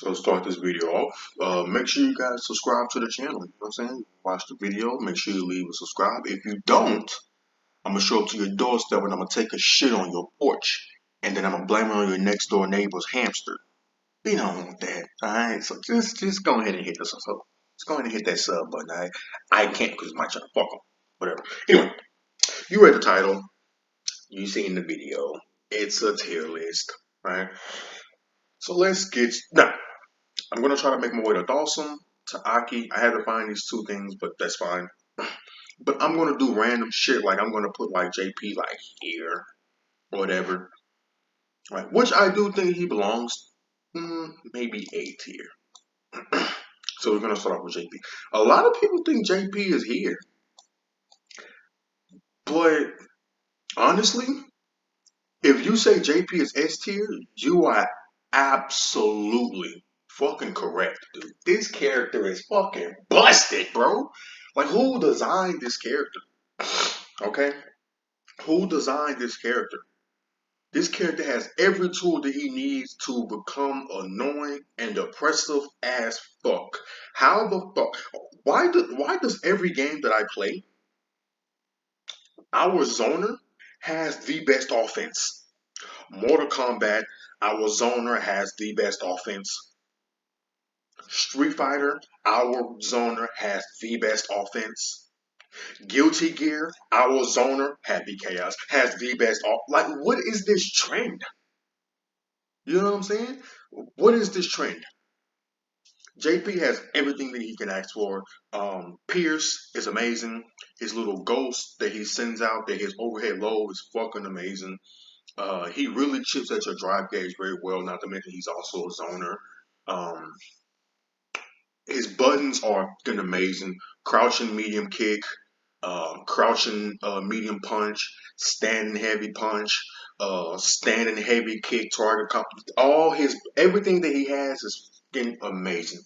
So start this video off. Make sure you guys subscribe to the channel. You know what I'm saying? Watch the video. Make sure you leave a subscribe. If you don't, I'm gonna show up to your doorstep and I'm gonna take a shit on your porch, and then I'm gonna blame it on your next door neighbor's hamster. You don't want that. Alright, so just go ahead and hit the sub. Just go ahead and hit that sub button. I can't because my trying to fuck them. Whatever. Anyway, you read the title. You seen the video. It's a tier list, right? So let's get now. I'm gonna try to make my way to Dawson, to Aki. I had to find these two things, but that's fine. But I'm gonna do random shit, like I'm gonna put like JP like here, or whatever. Right, which I do think he belongs, maybe A tier. So we're gonna start off with JP. A lot of people think JP is here, but honestly, if you say JP is S tier, you are absolutely fucking correct, dude. This character is fucking busted, bro. Like, who designed this character? Okay? Who designed this character? This character has every tool that he needs to become annoying and oppressive as fuck. How the fuck? Why does every game that I play, our zoner has the best offense? Mortal Kombat, our zoner has the best offense. Street Fighter, our zoner has the best offense. Guilty Gear, our zoner, Happy Chaos, has the best off. Like, what is this trend? You know what I'm saying? What is this trend? JP has everything that he can ask for. Pierce is amazing. His little ghost that he sends out, that his overhead load is fucking amazing. He really chips at your drive gauge very well, not to mention he's also a zoner. Um, his buttons are fucking amazing. Crouching medium kick, crouching medium punch, standing heavy punch, standing heavy kick, target comp. Everything that he has is fucking amazing.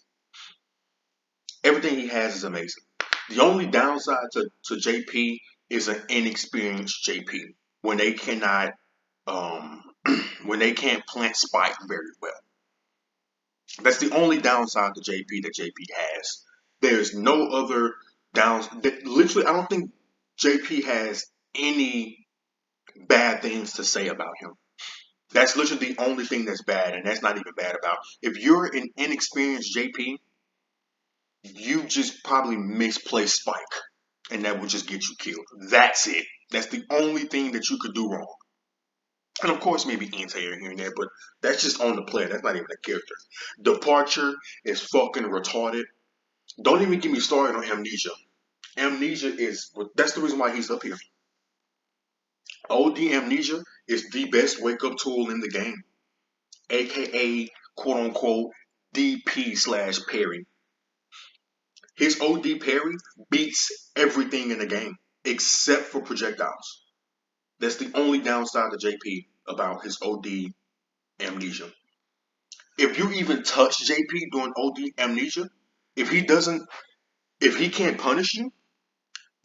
Everything he has is amazing. The only downside to JP is an inexperienced JP when they cannot um when they can't plant spike very well. That's the only downside to JP that JP has. There's no other downs. Literally, I don't think JP has any bad things to say about him. That's literally the only thing that's bad, and that's not even bad about. If you're an inexperienced JP, you just probably misplaced Spike, and that would just get you killed. That's it. That's the only thing that you could do wrong. And of course, maybe anti-air here and there, but that's just on the player. That's not even a character. Departure is fucking retarded. Don't even get me started on Amnesia. Amnesia that's the reason why he's up here. OD Amnesia is the best wake-up tool in the game, aka quote-unquote DP/parry. His OD parry beats everything in the game except for projectiles. That's the only downside to JP about his OD Amnesia. If you even touch JP during OD Amnesia, if he can't punish you,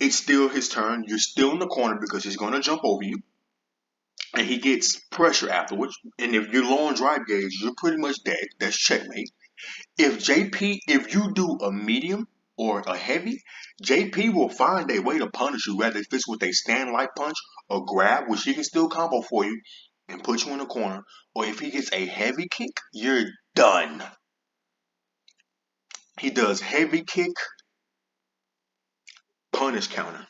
it's still his turn. You're still in the corner because he's going to jump over you, and he gets pressure afterwards. And if you're low on drive gauge, you're pretty much dead. That's checkmate. If you do a medium or a heavy, JP will find a way to punish you, whether if it's with a stand light punch or grab, which he can still combo for you and put you in the corner, or if he gets a heavy kick, you're done. He does heavy kick, punish counter.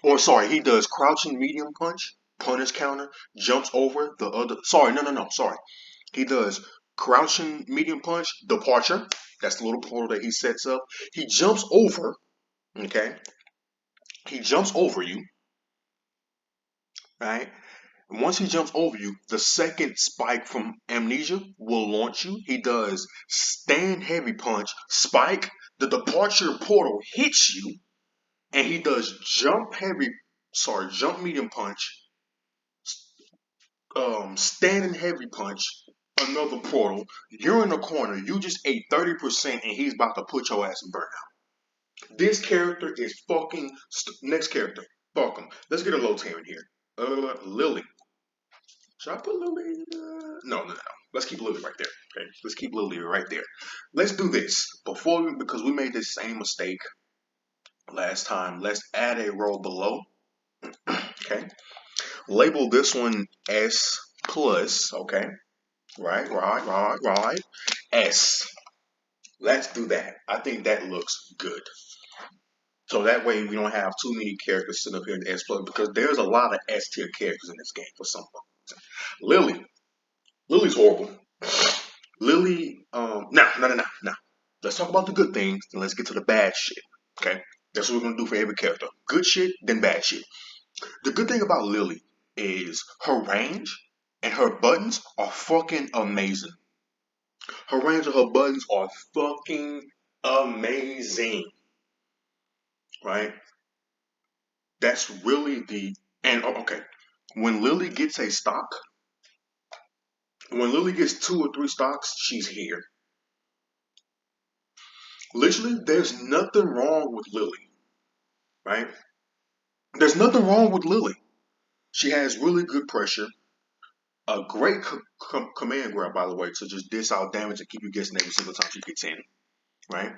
Or sorry, he does crouching medium punch, punish counter, jumps over the other. Sorry, no. Sorry. He does crouching medium punch, departure. That's the little portal that he sets up. He jumps over, okay? He jumps over you, right? And once he jumps over you, the second spike from Amnesia will launch you. He does stand heavy punch, spike, the departure portal hits you, and he does jump medium punch, standing heavy punch, another portal. You're in the corner. You just ate 30%, and he's about to put your ass in burnout. This character is fucking. Next character, fuck him. Let's get a low tier in here. Lily. Should I put Lily? No. Let's keep Lily right there. Okay, let's keep Lily right there. Let's do this because we made this same mistake last time. Let's add a row below. Okay, label this one S plus. Okay, right. S. Let's do that. I think that looks good. So that way we don't have too many characters sitting up here in the S plus because there's a lot of S tier characters in this game for some reason. Lily. Lily's horrible. Lily, no. Let's talk about the good things, and let's get to the bad shit. Okay? That's what we're gonna do for every character. Good shit, then bad shit. The good thing about Lily is her range and her buttons are fucking amazing. Her range and her buttons are fucking amazing. Right? That's really okay. When Lily gets a stock, when Lily gets 2 or 3 stocks, she's here. Literally, there's nothing wrong with Lily, right? There's nothing wrong with Lily. She has really good pressure, a great command grab, by the way, to just dish out damage and keep you guessing every single time she gets in, right?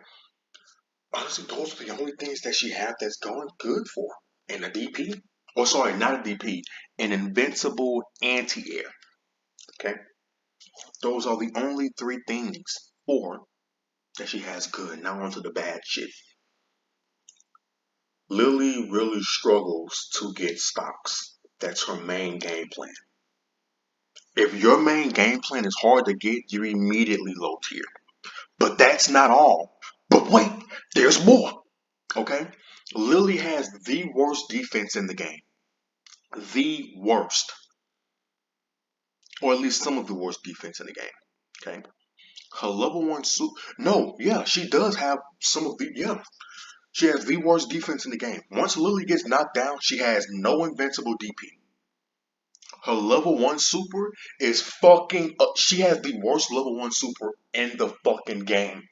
Honestly, those are the only things that she has that's going good for. And a DP, or sorry, not a DP, an invincible anti-air, okay? Those are the only 3 things for that she has good. Now onto the bad shit. Lily really struggles to get stocks. That's her main game plan. If your main game plan is hard to get, you're immediately low tier. But that's not all. But wait, there's more. Okay? Lily has the worst defense in the game. The worst. Or at least some of the worst defense in the game. Okay? Her level 1 suit. No, yeah, she does have some of the. Yeah. She has the worst defense in the game. Once Lily gets knocked down, she has no invincible DP. Her level 1 super is fucking she has the worst level 1 super in the fucking game.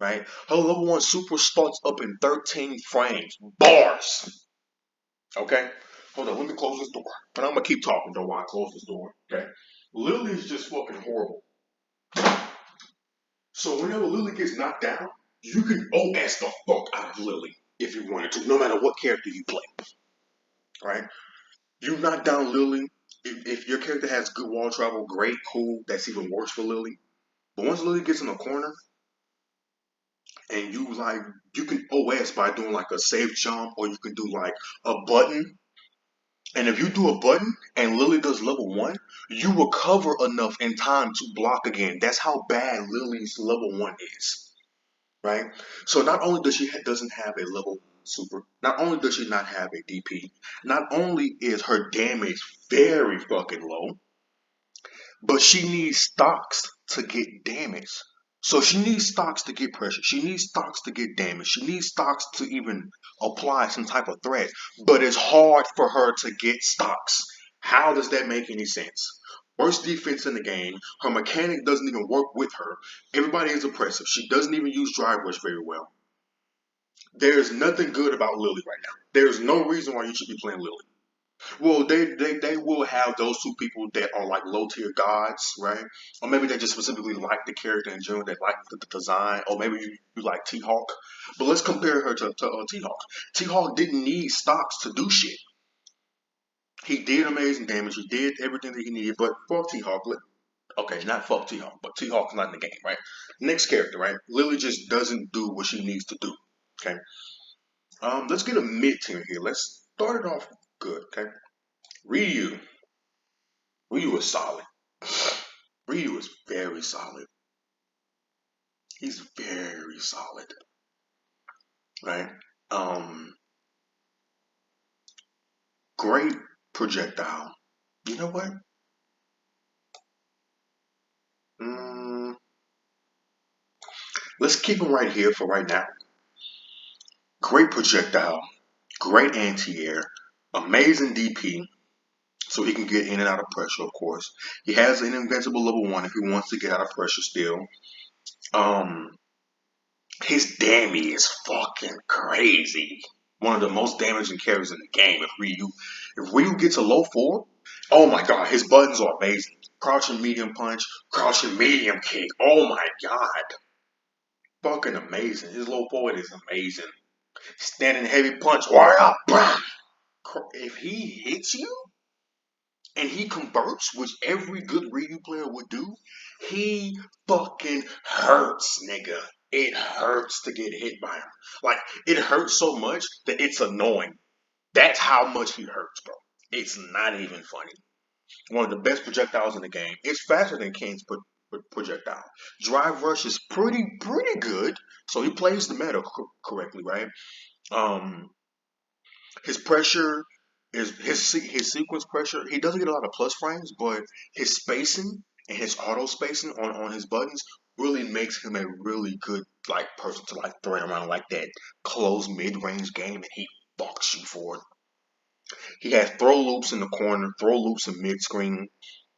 Right? Her level 1 super starts up in 13 frames. Bars. Okay? Hold on, let me close this door. But I'm gonna keep talking though while I close this door. Okay? Lily is just fucking horrible. So whenever Lily gets knocked down, you can OS the fuck out of Lily if you wanted to, no matter what character you play. Right? You knock down Lily. If your character has good wall travel, great, cool. That's even worse for Lily. But once Lily gets in a corner, and you can OS by doing like a safe jump, or you can do like a button. And if you do a button and Lily does level 1, you recover enough in time to block again. That's how bad Lily's level 1 is, right? So not only does she doesn't have a level super, not only does she not have a DP, not only is her damage very fucking low, but she needs stocks to get damage. So she needs stocks to get pressure. She needs stocks to get damage. She needs stocks to even apply some type of threat. But it's hard for her to get stocks. How does that make any sense? Worst defense in the game. Her mechanic doesn't even work with her. Everybody is oppressive. She doesn't even use drive rush very well. There's nothing good about Lily right now. There's no reason why you should be playing Lily. Well, they will have those 2 people that are like low tier gods, right? Or maybe they just specifically like the character in general, they like the design, or maybe you like T Hawk. But let's compare her to T Hawk. T Hawk didn't need stocks to do shit. He did amazing damage. He did everything that he needed. But fuck T Hawk. Okay, not fuck T Hawk, but T Hawk's not in the game, right? Next character, right? Lily just doesn't do what she needs to do. Okay. Let's get a mid tier here. Let's start it off good. Okay. Ryu. Ryu is solid. Ryu is very solid. He's very solid, right? Um, Great projectile. You know what? Mm, let's keep him right here for right now. Great projectile, great anti-air, amazing DP, so he can get in and out of pressure. Of course, he has an invincible level 1 if he wants to get out of pressure still. Um, his damage is fucking crazy. One of the most damaging characters in the game. If Ryu gets a low 4, oh my god, his buttons are amazing. crouching medium punch, crouching medium kick. Oh my god. Fucking amazing. His low forward is amazing. Standing heavy punch. Warrior. If he hits you and he converts, which every good Ryu player would do, he fucking hurts, nigga. It hurts to get hit by him. Like, it hurts so much that it's annoying. That's how much he hurts, bro. It's not even funny. One of the best projectiles in the game. It's faster than King's projectile. Drive rush is pretty good. So he plays the meta correctly, right? Um, his pressure is his sequence pressure. He doesn't get a lot of plus frames, but his spacing and his auto spacing on his buttons really makes him a really good like person to like throw around like that close mid range game, and he fucks you for it. He has throw loops in the corner, throw loops in mid screen,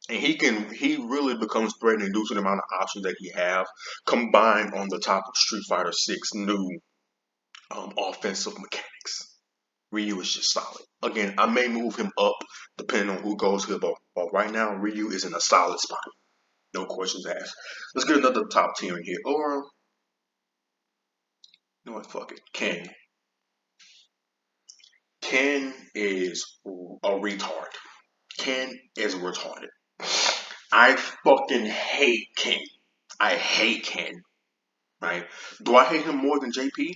and he really becomes threatening due to the amount of options that he have combined on the top of Street Fighter 6 new offensive mechanics. Ryu is just solid. Again, I may move him up depending on who goes here, but right now Ryu is in a solid spot. No questions asked. Let's get another top tier in here. Or you know what? Fuck it. Ken. Ken is a retard. Ken is retarded. I fucking hate Ken. I hate Ken. Right? Do I hate him more than JP?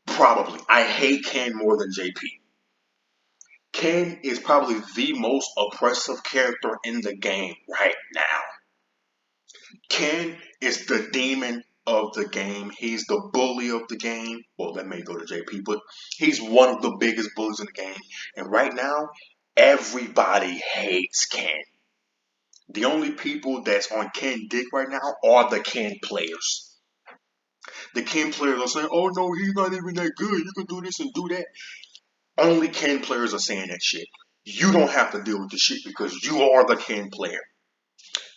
Probably. I hate Ken more than JP. Ken is probably the most oppressive character in the game right now. Ken is the demon of the game. He's the bully of the game. Well, that may go to JP, but he's one of the biggest bullies in the game. And right now, everybody hates Ken. The only people that's on Ken dick right now are the Ken players. The Ken players are saying, oh no, he's not even that good. You can do this and do that. Only Ken players are saying that shit. You don't have to deal with the shit because you are the Ken player.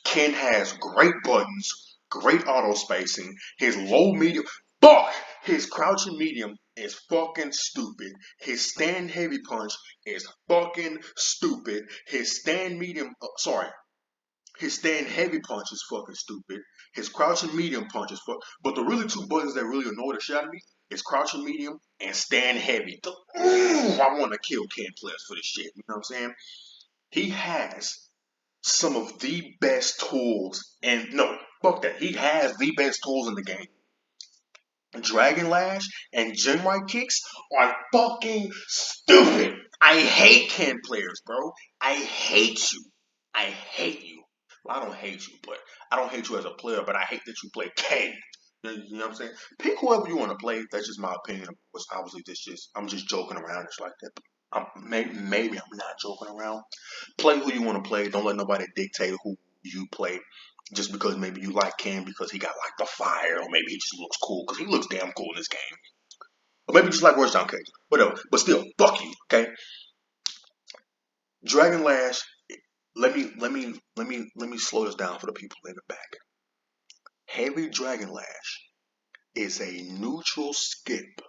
Ken has great buttons, great auto spacing. His low medium, fuck! His crouching medium is fucking stupid. His stand heavy punch is fucking stupid. His stand medium, his stand heavy punch is fucking stupid. His crouching medium punch is fuck. But the really two buttons that really annoy the shit out of me is crouching medium and stand heavy. I want to kill Ken players for this shit. You know what I'm saying? He has some of the best tools, and no, fuck that. He has the best tools in the game. Dragon Lash and Genrai kicks are fucking stupid. I hate Ken players, bro. I hate you. I hate you. Well, I don't hate you, but I don't hate you as a player, but I hate that you play Ken. You know what I'm saying? Pick whoever you want to play. That's just my opinion. Obviously, I'm just joking around. It's like that. Maybe I'm not joking around. Play who you want to play. Don't let nobody dictate who you play. Just because maybe you like Ken because he got like the fire, or maybe he just looks cool because he looks damn cool in this game. Or maybe you just like Words Down Cage. Whatever. But still, fuck you, okay? Dragon Lash, let me slow this down for the people in the back. Heavy Dragon Lash is a neutral skip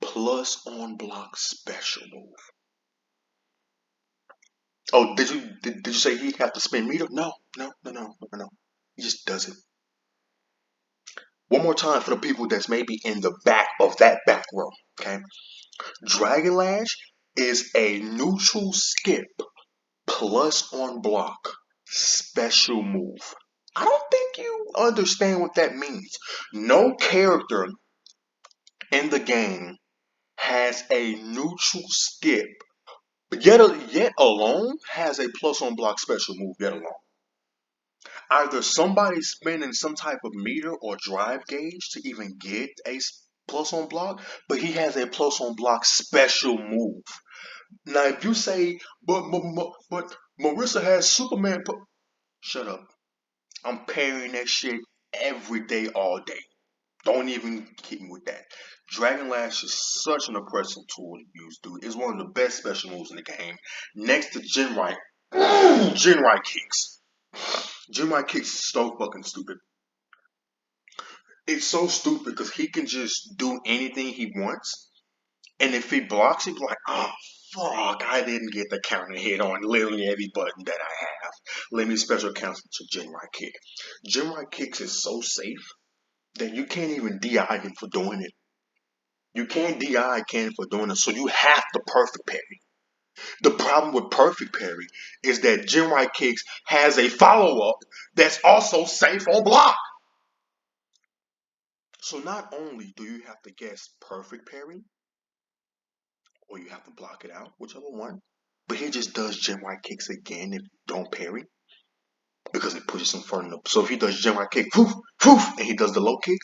plus on block special move. Oh, did you say he'd have to spin meter? No. He just does it. One more time for the people that's maybe in the back of that back row. Okay. Dragon Lash is a neutral skip plus on block special move. I don't think you understand what that means. No character in the game has a neutral skip, but yet alone has a plus on block special move yet alone. Either somebody's spinning some type of meter or drive gauge to even get a plus on block, but he has a plus on block special move. Now, if you say, but Marissa has Superman, shut up. I'm parrying that shit every day, all day. Don't even keep me with that. Dragon Lash is such an oppressive tool to use, dude. It's one of the best special moves in the game. Next to Genrai, Genrai kicks. Genrai kicks is so fucking stupid. It's so stupid because he can just do anything he wants. And if he blocks, he'd be like, oh, fuck, I didn't get the counter hit on literally every button that I have. Let me special cancel to Gen Right Kick. Gen Right Kicks is so safe that you can't even DI him for doing it. You can't DI Ken for doing it, so you have to perfect parry. The problem with perfect parry is that Gen Right Kicks has a follow up that's also safe on block. So not only do you have to guess perfect parry, or you have to block it out, whichever one, but he just does Gen Right Kicks again and don't parry because it pushes him further up. So if he does Gen Right Kick, poof, poof, and he does the low kick,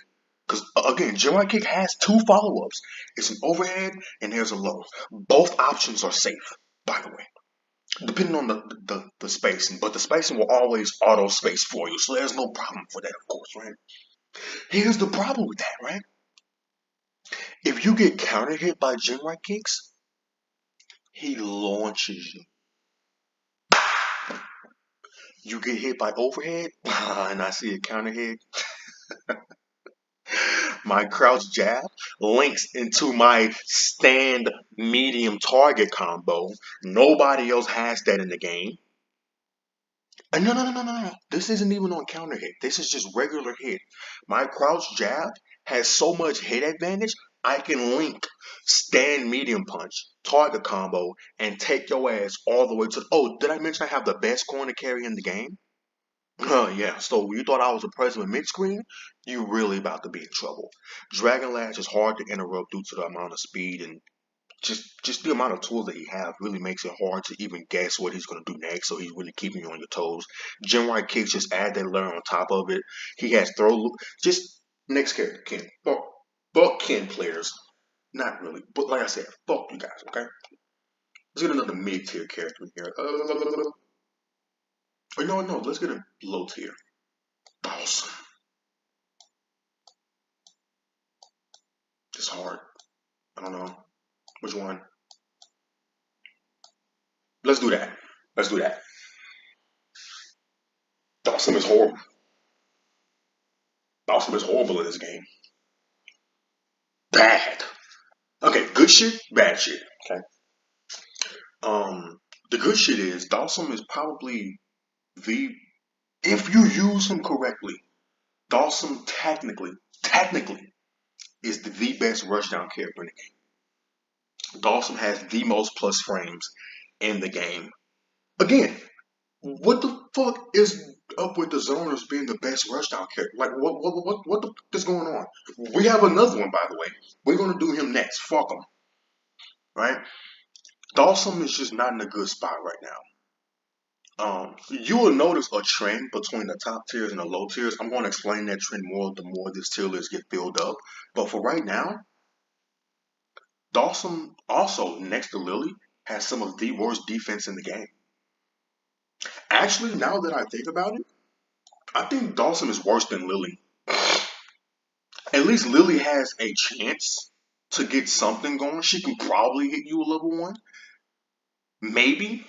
because again, Gen Right Kick has two follow ups. It's an overhead and there's a low. Both options are safe, by the way, depending on the spacing. But the spacing will always auto space for you, so there's no problem for that, of course, right? Here's the problem with that, right? If you get counter hit by Gen Right Kicks, he launches you. You get hit by overhead, and I see a counter hit. My crouch jab links into my stand medium target combo. Nobody else has that in the game. And no. This isn't even on counter hit. This is just regular hit. My crouch jab has so much hit advantage, I can link stand medium punch, target combo, and take your ass all the way to. Oh, did I mention I have the best corner carry in the game? Yeah, so you thought I was a president mid screen? You really about to be in trouble. Dragon Lash is hard to interrupt due to the amount of speed and just the amount of tools that he has really makes it hard to even guess what he's gonna do next. So he's really keeping you on your toes. Gen Right kicks just add that layer on top of it. He has throw loop. Just next character, Ken. Fuck Ken players. Not really, but like I said, fuck you guys. Okay, let's get another mid tier character here. Or no, let's get a low tier. Awesome. It's hard. I don't know which one. Let's do that. Let's do that. Dawson is horrible. Dawson is horrible in this game. Bad. Okay, good shit, bad shit. Okay. Um, the good shit is Dawson is probably the if you use him correctly, Dawson technically is the best rushdown character in the game. Dawson has the most plus frames in the game. Again, what the fuck is up with the zoners being the best rushdown character? Like, what the fuck is going on? We have another one, by the way. We're gonna do him next. Fuck him, right? Dawson is just not in a good spot right now. You will notice a trend between the top tiers and the low tiers. I'm going to explain that trend more the more this tier list get filled up. But for right now, Dawson also next to Lily has some of the worst defense in the game. Actually, now that I think about it, I think Dawson is worse than Lily. At least Lily has a chance to get something going. She can probably hit you a level one. Maybe.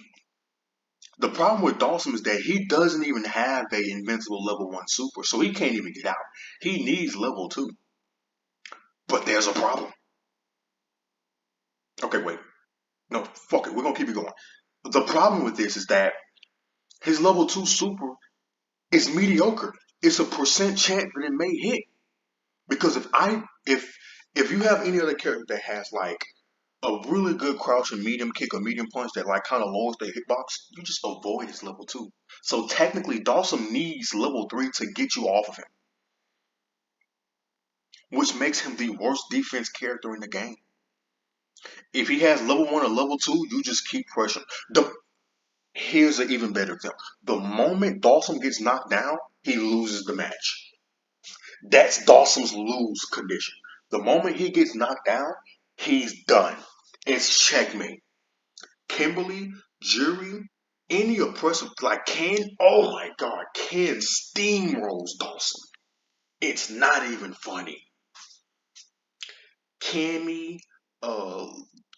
The problem with Dawson is that he doesn't even have a invincible level one super, so he can't even get out. He needs level two. But there's a problem. Okay, wait. No, fuck it. We're gonna keep it going. The problem with this is that his level two super is mediocre. It's a percent chance that it may hit. Because if you have any other character that has like a really good crouch and medium kick or medium punch that like kind of lowers their hitbox, you just avoid his level two. So technically, Dawson needs level three to get you off of him, which makes him the worst defense character in the game. If he has level one or level two, you just keep pressuring. Here's an even better example. The moment Dawson gets knocked down, he loses the match. That's Dawson's lose condition. The moment he gets knocked down, he's done. It's checkmate. Kimberly, Jury, any oppressive like Ken, oh my god, Ken steamrolls Dawson. It's not even funny. Cammy, uh,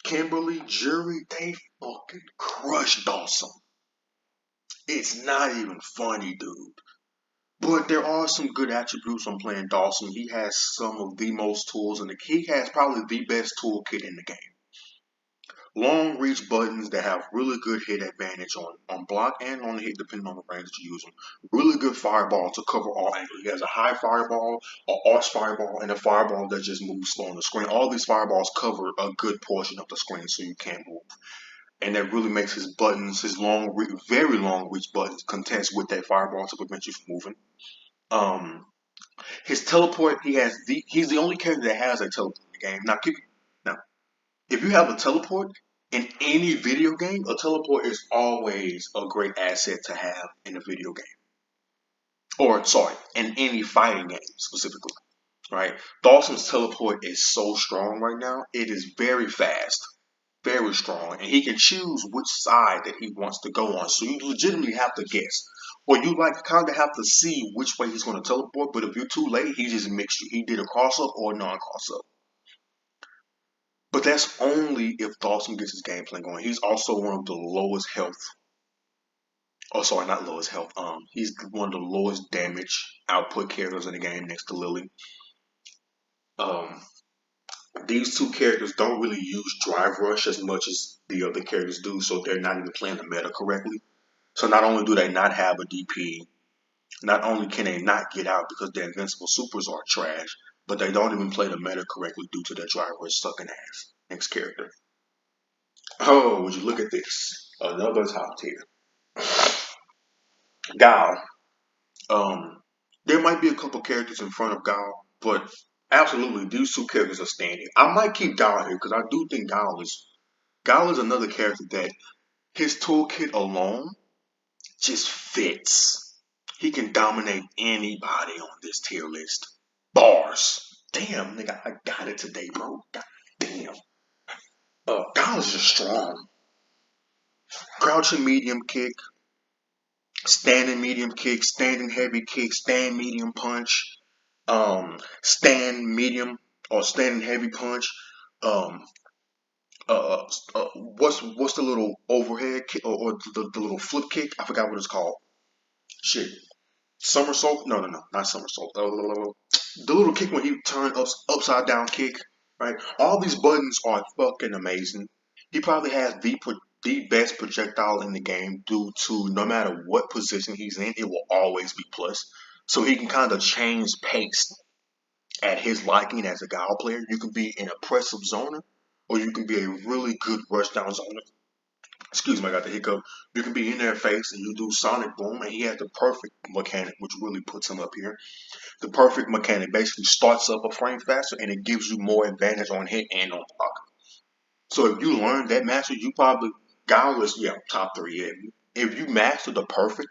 Kimberly, Jury, they fucking crush Dawson. It's not even funny, dude. But there are some good attributes on playing Dawson. He has some of the most tools in the he has probably the best toolkit in the game. long reach buttons that have really good hit advantage on block and on hit, depending on the range that you use them. Really good fireball to cover all angles. He has a high fireball, an arch fireball, and a fireball that just moves slow on the screen. All these fireballs cover a good portion of the screen, so you can't move. And that really makes his buttons, his very long reach buttons, contest with that fireball to prevent you from moving. Um, his teleport, he's the only character that has a teleport in the game. Now, if you have a teleport in any video game, a teleport is always a great asset to have in a video game. Or sorry, in any fighting game specifically. Right? Dawson's teleport is so strong right now. It is very fast, very strong, and he can choose which side that he wants to go on. So you legitimately have to guess. Or you like kind of have to see which way he's going to teleport, but if you're too late, he just mixed you. He did a cross up or a non cross up. But that's only if Dawson gets his gameplay going. He's also one of the lowest health. Oh, sorry, not lowest health. He's one of the lowest damage output characters in the game next to Lily. Um, these two characters don't really use Drive Rush as much as the other characters do, so they're not even playing the meta correctly. So not only do they not have a DP, not only can they not get out because their invincible supers are trash, but they don't even play the meta correctly due to their Drive Rush sucking ass. Next character. Oh, would you look at this? Another top tier. Gal. Um, there might be a couple characters in front of Gal, but absolutely these two characters are standing. I might keep Gal here because I do think Gal is another character that his toolkit alone just fits. He can dominate anybody on this tier list. Bars. Damn, nigga, I got it today, bro. God damn. Gal is just strong. Crouching medium kick, standing medium kick, standing heavy kick, stand medium punch, stand medium or standing heavy punch. Um, what's the little overhead kick or the little flip kick? I forgot what it's called. Shit, somersault? No, no, no, not somersault. The little kick when he turned upside down kick. Right, all these buttons are fucking amazing. He probably has the best projectile in the game due to no matter what position he's in, it will always be plus. So he can kind of change pace at his liking as a Guile player. You can be an oppressive zoner, or you can be a really good rush down zoner. Excuse me, I got the hiccup. You can be in their face and you do Sonic Boom, and he has the perfect mechanic, which really puts him up here. The perfect mechanic basically starts up a frame faster and it gives you more advantage on hit and on block. So if you learn that master, you probably Guile is top three. If you master the perfect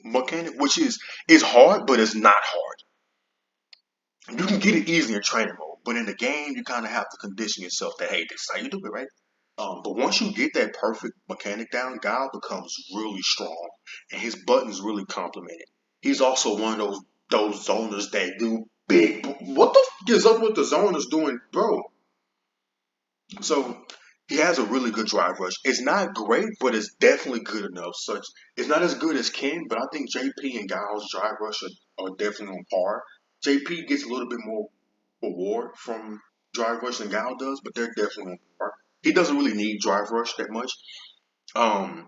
mechanic, which is hard, but it's not hard. You can get it easy in training mode, but in the game, you kind of have to condition yourself that hey, this is how you do it, right? But once you get that perfect mechanic down, Guile becomes really strong, and his buttons really complement it. He's also one of those zoners that do big. What the f is up with the zoners doing, bro? So he has a really good drive rush. It's not great, but it's definitely good enough. Such it's not as good as Ken, but I think JP and Guile's drive rush are definitely on par. JP gets a little bit more reward from drive rush than Guile does, but they're definitely on par. He doesn't really need drive rush that much. Um,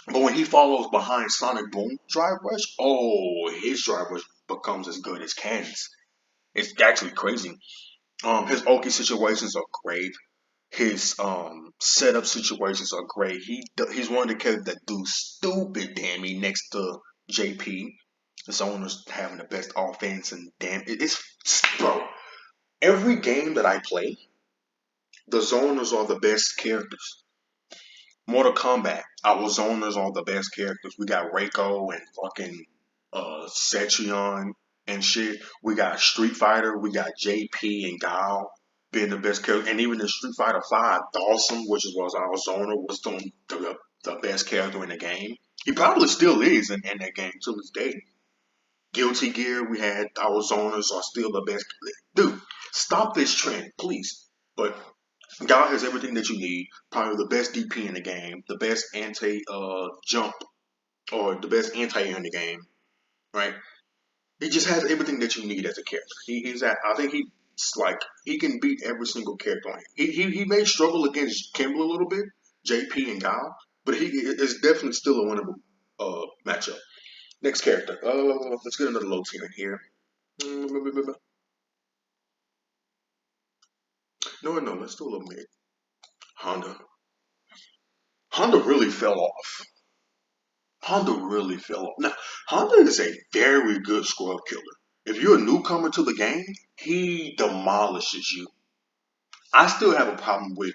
but when he follows behind Sonic Boom drive rush, oh, his drive rush becomes as good as Ken's. It's actually crazy. His Oki situations are great. His setup situations are great. He's one of the characters that do stupid damage next to JP. His owner's having the best offense and damn it's bro. Every game that I play, the zoners are the best characters. Mortal Kombat, our zoners are the best characters. We got Reiko and fucking Sechion and shit. We got Street Fighter, we got JP and Guile being the best character. And even in Street Fighter 5, Dawson, which was our zoner, was the best character in the game. He probably still is in that game to this day. Guilty Gear, we had our zoners are still the best. Dude, stop this trend, please. But God has everything that you need. Probably the best DP in the game, the best anti jump, or the best anti air in the game. Right? He just has everything that you need as a character. He's at. I think he It's like he can beat every single character on here. He may struggle against Kimble a little bit, JP and Guile, but he is definitely still a winnable matchup. Next character. Let's get another low tier in here. No. Let's do a little mid. Honda. Honda really fell off. Honda really fell off. Now, Honda is a very good scrub killer. If you're a newcomer to the game, he demolishes you. I still have a problem with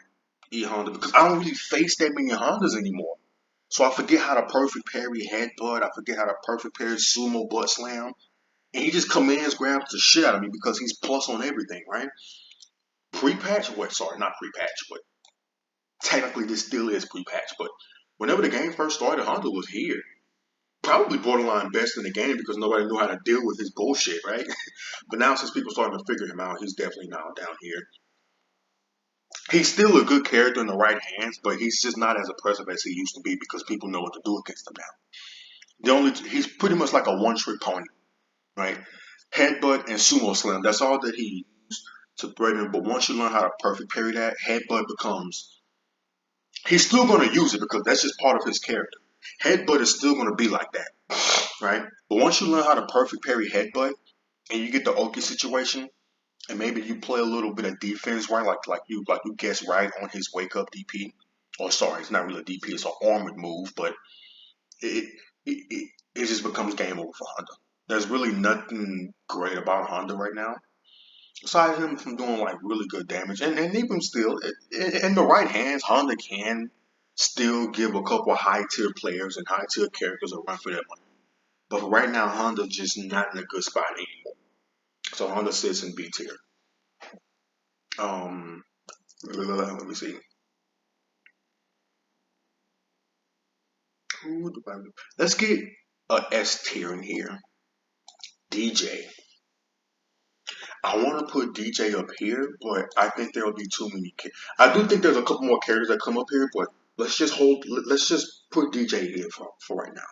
E Honda because I don't really face that many Hondas anymore. So I forget how to perfect parry headbutt. I forget how to perfect parry sumo butt slam. And he just commands grabs the shit out of me because he's plus on everything, right? Pre-patch? What? Sorry, not pre-patch, but technically this still is pre-patch. But whenever the game first started, Honda was here. Probably borderline best in the game because nobody knew how to deal with his bullshit, right? But now since people starting to figure him out, he's definitely now down here. He's still a good character in the right hands, but he's just not as oppressive as he used to be because people know what to do against him now. He's pretty much like a one-trick pony, right? Headbutt and sumo slam. That's all that he used to break him. But once you learn how to perfect parry that, headbutt becomes. He's still going to use it because that's just part of his character. Headbutt is still going to be like that, right? But once you learn how to perfect parry headbutt and you get the Oki situation, and maybe you play a little bit of defense, right? Like you guess right on his wake up DP. Or sorry, it's not really a DP, it's an armored move, but it it just becomes game over for Honda. There's really nothing great about Honda right now. Aside him from doing like really good damage, and even still, in the right hands, Honda can still give a couple of high tier players and high tier characters a run for their money. But for right now, Honda's just not in a good spot anymore. So Honda sits in B tier. Um, let me see. Who do I? Let's get a S tier in here. DJ. I want to put DJ up here, but I think there will be too many. I do think there's a couple more characters that come up here, but let's just hold. Let's just put DJ here for right now.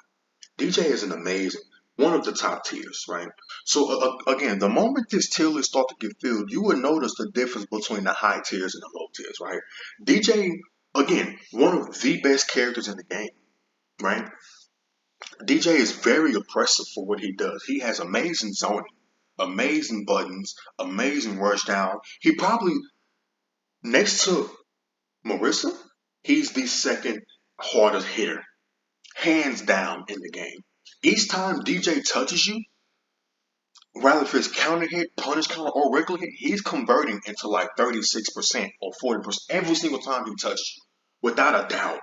DJ is an amazing, one of the top tiers, right? So again, the moment this tier list start to get filled, you will notice the difference between the high tiers and the low tiers, right? DJ, again, one of the best characters in the game, right? DJ is very oppressive for what he does. He has amazing zoning, amazing buttons, amazing rush down. He probably, next to Marissa, he's the second hardest hitter, hands down in the game. Each time DJ touches you, rather if it's counter hit, punish counter, or regular hit, he's converting into like 36% or 40% every single time he touches you, without a doubt.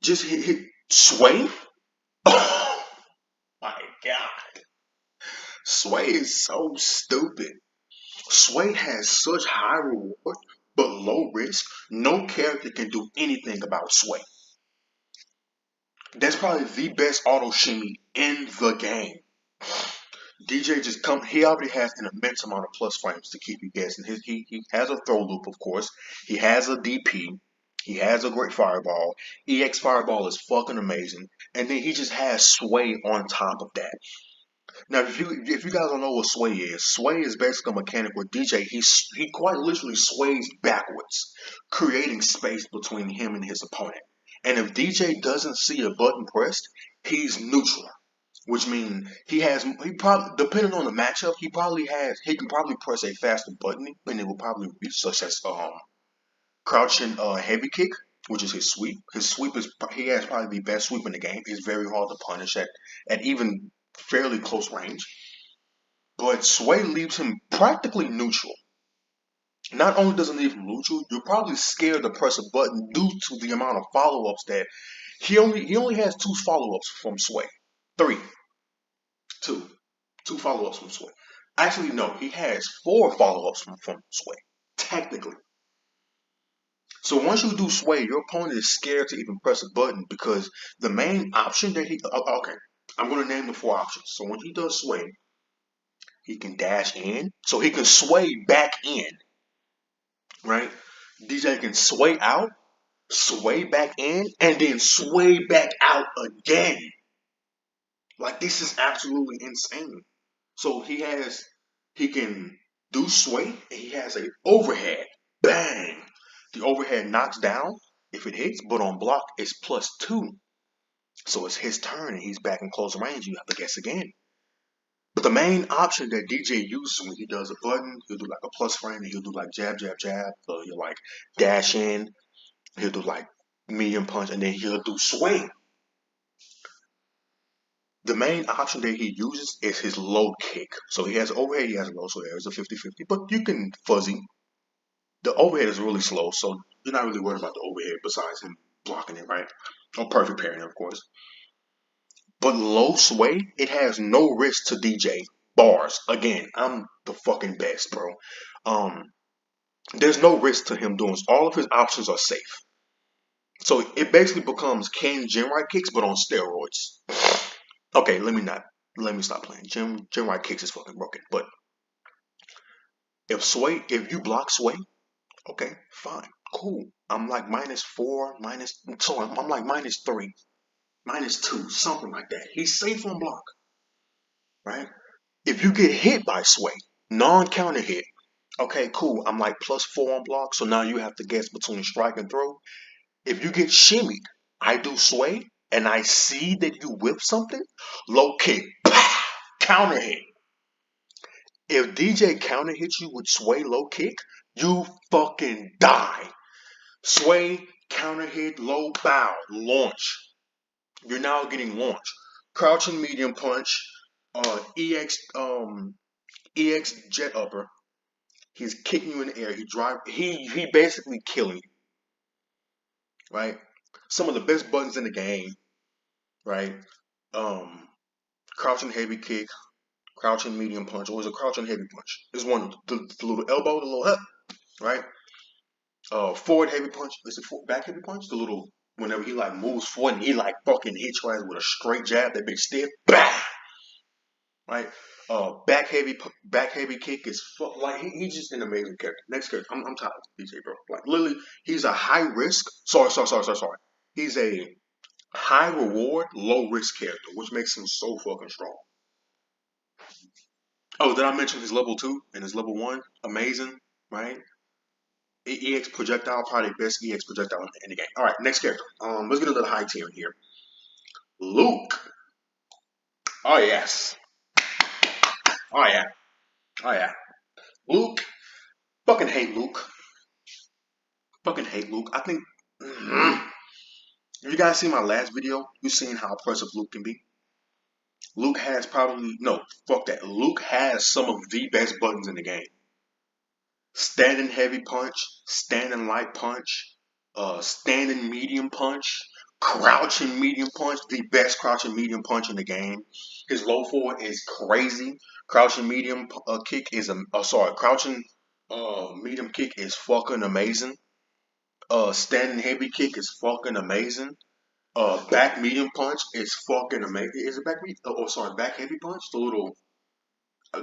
Just hit sway. Oh my god. Sway is so stupid. Sway has such high reward but low risk. No character can do anything about Sway. That's probably the best auto shimmy in the game. DJ just come. He already has an immense amount of plus frames to keep you guessing. He has a throw loop, of course. He has a DP. He has a great fireball. EX fireball is fucking amazing, and then he just has sway on top of that. Now, if you guys don't know what sway is basically a mechanic where DJ he quite literally sways backwards, creating space between him and his opponent. And if DJ doesn't see a button pressed, he's neutral, which means he probably depending on the matchup he can probably press a faster button and it will probably be such as crouching heavy kick, which is his sweep. His sweep is he has probably the best sweep in the game. It's very hard to punish at even fairly close range. But Sway leaves him practically neutral. Not only does it leave him neutral, you're probably scared to press a button due to the amount of follow-ups that he only has two follow-ups from Sway. Three. Two. Two follow-ups from Sway. Actually, no, he has four follow-ups from Sway. Technically. So once you do Sway, your opponent is scared to even press a button because the main option that okay, I'm gonna name the four options. So when he does Sway, he can dash in, so he can sway back in, right? DJ can sway out, sway back in, and then sway back out again. Like this is absolutely insane. So he has He can do sway, and he has a overhead. Bang! The overhead knocks down if it hits, but on block it's +2. So it's his turn, and he's back in close range. You have to guess again. But the main option that DJ uses when he does a button, he'll do like a plus frame, and he'll do like jab, jab, jab. He'll like dash in. He'll do like medium punch, and then he'll do swing. The main option that he uses is his low kick. So he has overhead, he has low, so there's a 50-50. But you can fuzzy. The overhead is really slow, so you're not really worried about the overhead besides him blocking it, right? Or perfect parrying, of course. But low sway, it has no risk to DJ. Bars. Again, I'm the fucking best, bro. There's no risk to him doing all of his options are safe. So it basically becomes Ken Jinrai kicks, but on steroids. Okay, let me stop playing. Jinrai kicks is fucking broken. But if you block sway, okay, fine, cool. I'm like -4, so I'm like -3, -2, something like that. He's safe on block, right? If you get hit by sway, non-counter hit, okay, cool. I'm like +4 on block, so now you have to guess between strike and throw. If you get shimmied, I do sway, and I see that you whip something, low kick, pow, counter hit. If DJ counter hits you with sway low kick, you fucking die. Sway, counter hit, low bow, launch. You're now getting launched. Crouching medium punch, EX jet upper. He's kicking you in the air. He basically killing you, right? Some of the best buttons in the game, right? Um, crouching heavy kick, crouching medium punch, or is it crouching heavy punch? It's one the little elbow, the little right? Forward heavy punch. Is it back heavy punch? The little whenever he like moves forward and he like fucking hits you with a straight jab, that big stiff, bah! Right? Back heavy kick is like he's just an amazing character. Next character, I'm tired of DJ, bro. Like literally, he's a high risk. Sorry. He's a high reward, low risk character, which makes him so fucking strong. Oh, did I mention his level 2 and his level 1? Amazing, right? EX projectile, probably the best EX projectile in the game. All right, next character. Let's get a little high tier here. Luke. Oh yes. Oh yeah. Oh yeah. Luke. Fucking hate Luke. Fucking hate Luke. I think. If you guys see my last video, you've seen how impressive Luke can be. Luke has probably no. Fuck that. Luke has some of the best buttons in the game. Standing heavy punch, standing light punch, standing medium punch, crouching medium punch, the best crouching medium punch in the game. His low forward is crazy. Crouching medium kick is crouching medium kick is fucking amazing. Standing heavy kick is fucking amazing. Back medium punch is fucking amazing. Is it back medium? Back heavy punch. The little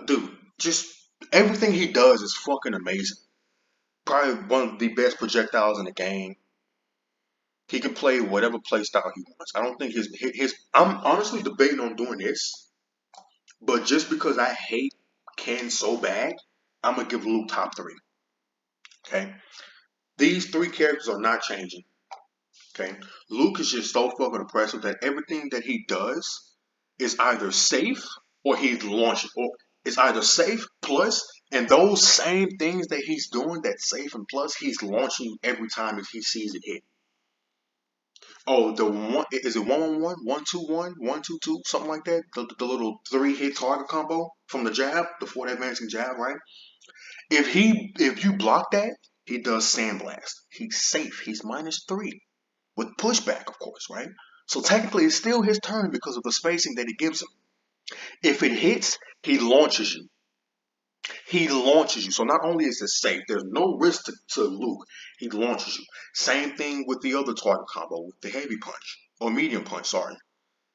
dude, just everything he does is fucking amazing. Probably one of the best projectiles in the game. He can play whatever play style he wants. I don't think his. I'm honestly debating on doing this, but just because I hate Ken so bad, I'm gonna give Luke top 3. Okay, these 3 characters are not changing. Okay, Luke is just so fucking impressive that everything that he does is either safe or he's launching, or it's either safe plus, and those same things that he's doing that's safe and plus, he's launching every time if he sees it hit. Oh, the one is it 1-1-1, 1-2-1, 1-2-2, something like that. The little 3-hit target combo from the jab, the forward advancing jab, right? If you block that, he does sandblast. He's safe. He's -3 with pushback, of course, right? So technically, it's still his turn because of the spacing that he gives him. If it hits, he launches you. He launches you. So not only is it safe, there's no risk to Luke. He launches you. Same thing with the other target combo with the heavy punch or medium punch. Sorry.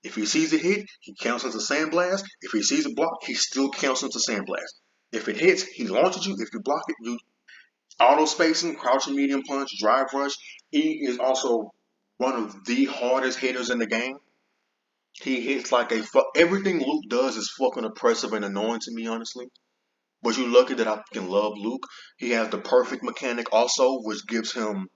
If he sees a hit, he counts into sandblast. If he sees a block, he still counts into sandblast. If it hits, he launches you. If you block it, you auto spacing, crouching medium punch, drive rush. He is also one of the hardest hitters in the game. He hits like everything Luke does is fucking oppressive and annoying to me, honestly. But you lucky that I fucking love Luke. He has the perfect mechanic also, which gives him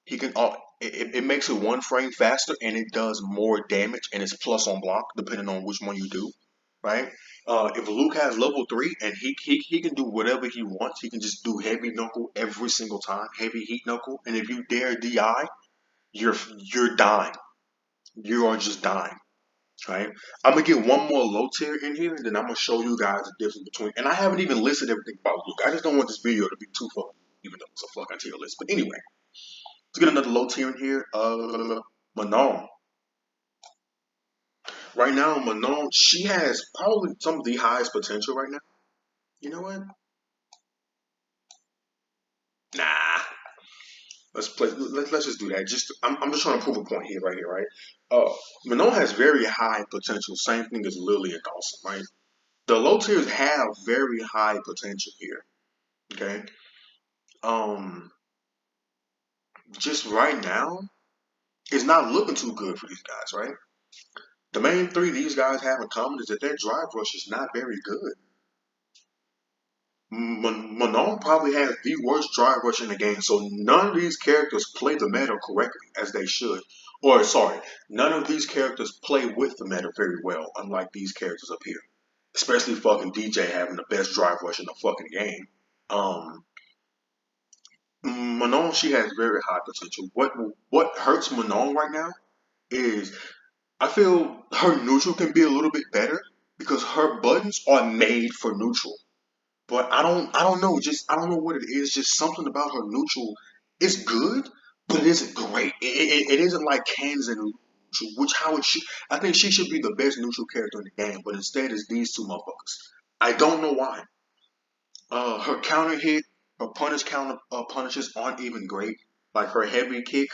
he can it makes it one frame faster and it does more damage and it's plus on block depending on which one you do, right? If Luke has level 3 and he can do whatever he wants, he can just do heavy knuckle every single time, heavy heat knuckle, and if you dare DI, you're you're dying. You are just dying. Right? I'm gonna get one more low tier in here, and then I'm gonna show you guys the difference between. And I haven't even listed everything about Luke. I just don't want this video to be too fucking, even though it's a fucking tier list. But anyway, let's get another low tier in here. Manon. Right now, Manon, she has probably some of the highest potential right now. You know what? Nah. Let's play. Let's just do that. I'm just trying to prove a point here, right here, right? Uh, Manon has very high potential. Same thing as Lily and Dawson, right? The low tiers have very high potential here. Okay. Um, just right now, it's not looking too good for these guys, right? The main three these guys have in common is that their drive rush is not very good. Manon probably has the worst drive rush in the game, so none of these characters play the meta correctly as they should. Or, sorry, none of these characters play with the meta very well, unlike these characters up here. Especially fucking DJ having the best drive rush in the fucking game. Um, Manon, she has very high potential. What hurts Manon right now is I feel her neutral can be a little bit better because her buttons are made for neutral. But I don't know, just I don't know what it is. Just something about her neutral is good, but it isn't great. It isn't like Kansas and neutral, which how it should. I think she should be the best neutral character in the game, but instead it's these two motherfuckers. I don't know why. Her counter hit, her punish counter punishes aren't even great. Like her heavy kick,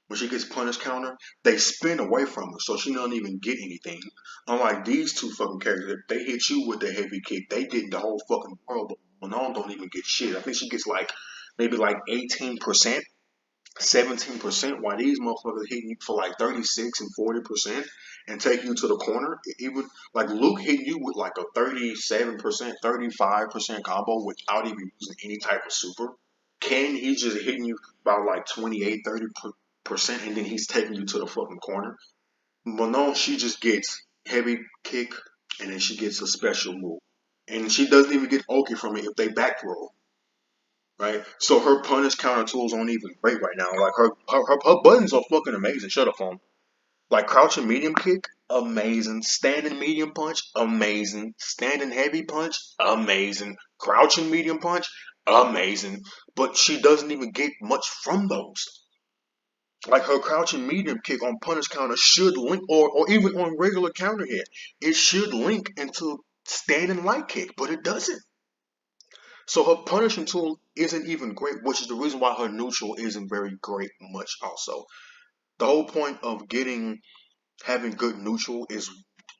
when she gets punish counter, they spin away from her, so she doesn't even get anything. Unlike these two fucking characters, if they hit you with the heavy kick, they get the whole fucking world. But Manon don't even get shit. I think she gets like maybe like 18%. 17%, while these motherfuckers hitting you for like 36 and 40% and take you to the corner. Even like Luke hitting you with like a 37%, 35% combo without even using any type of super. Ken, he's just hitting you about like 28, 30%, and then he's taking you to the fucking corner. Manon, she just gets heavy kick and then she gets a special move. And she doesn't even get okay from it if they back roll, right? So her punish counter tools aren't even great right now. Like her buttons are fucking amazing. Shut up, phone. Like crouching medium kick, amazing. Standing medium punch, amazing. Standing heavy punch, amazing. Crouching medium punch, amazing. But she doesn't even get much from those. Like her crouching medium kick on punish counter should link, or even on regular counter hit, it should link into standing light kick, but it doesn't. So her punishing tool isn't even great, which is the reason why her neutral isn't very great much also. The whole point of having good neutral is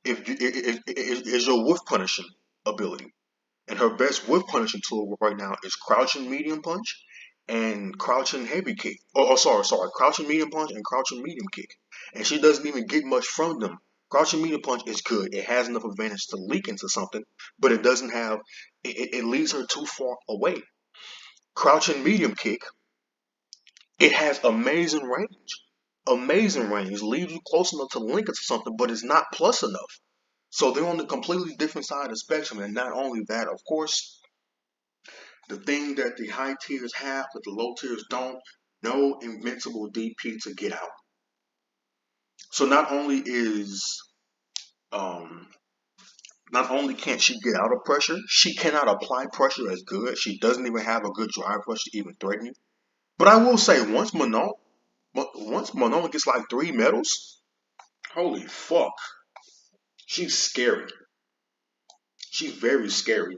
is your whiff punishing ability. And her best whiff punishing tool right now is crouching medium punch and crouching heavy kick. Sorry, crouching medium punch and crouching medium kick. And she doesn't even get much from them. Crouching medium punch is good. It has enough advantage to leak into something, but it doesn't have. It leads her too far away. Crouching medium kick, it has amazing range. Amazing range. Leaves you close enough to link it to something, but it's not plus enough. So they're on a completely different side of the spectrum. And not only that, of course, the thing that the high tiers have but the low tiers don't, no invincible DP to get out. So um not only can't she get out of pressure, she cannot apply pressure as good. She doesn't even have a good drive rush to even threaten you. But I will say once Manon gets like 3 medals, holy fuck, she's scary. She's very scary.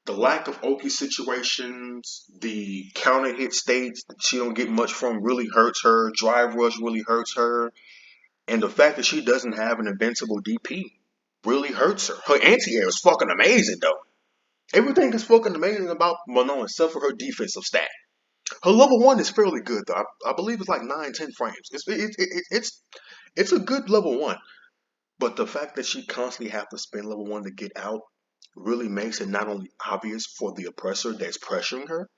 The lack of Oki situations, the counter hit states that she don't get much from really hurts her. Drive rush really hurts her, and the fact that she doesn't have an invincible DP really hurts her. Her anti-air is fucking amazing though. Everything is fucking amazing about Manon except for her defensive stat. Her level 1 is fairly good though. I believe it's like 9, 10 frames. It's a good level 1. But the fact that she constantly have to spend level 1 to get out really makes it not only obvious for the oppressor that's pressuring her,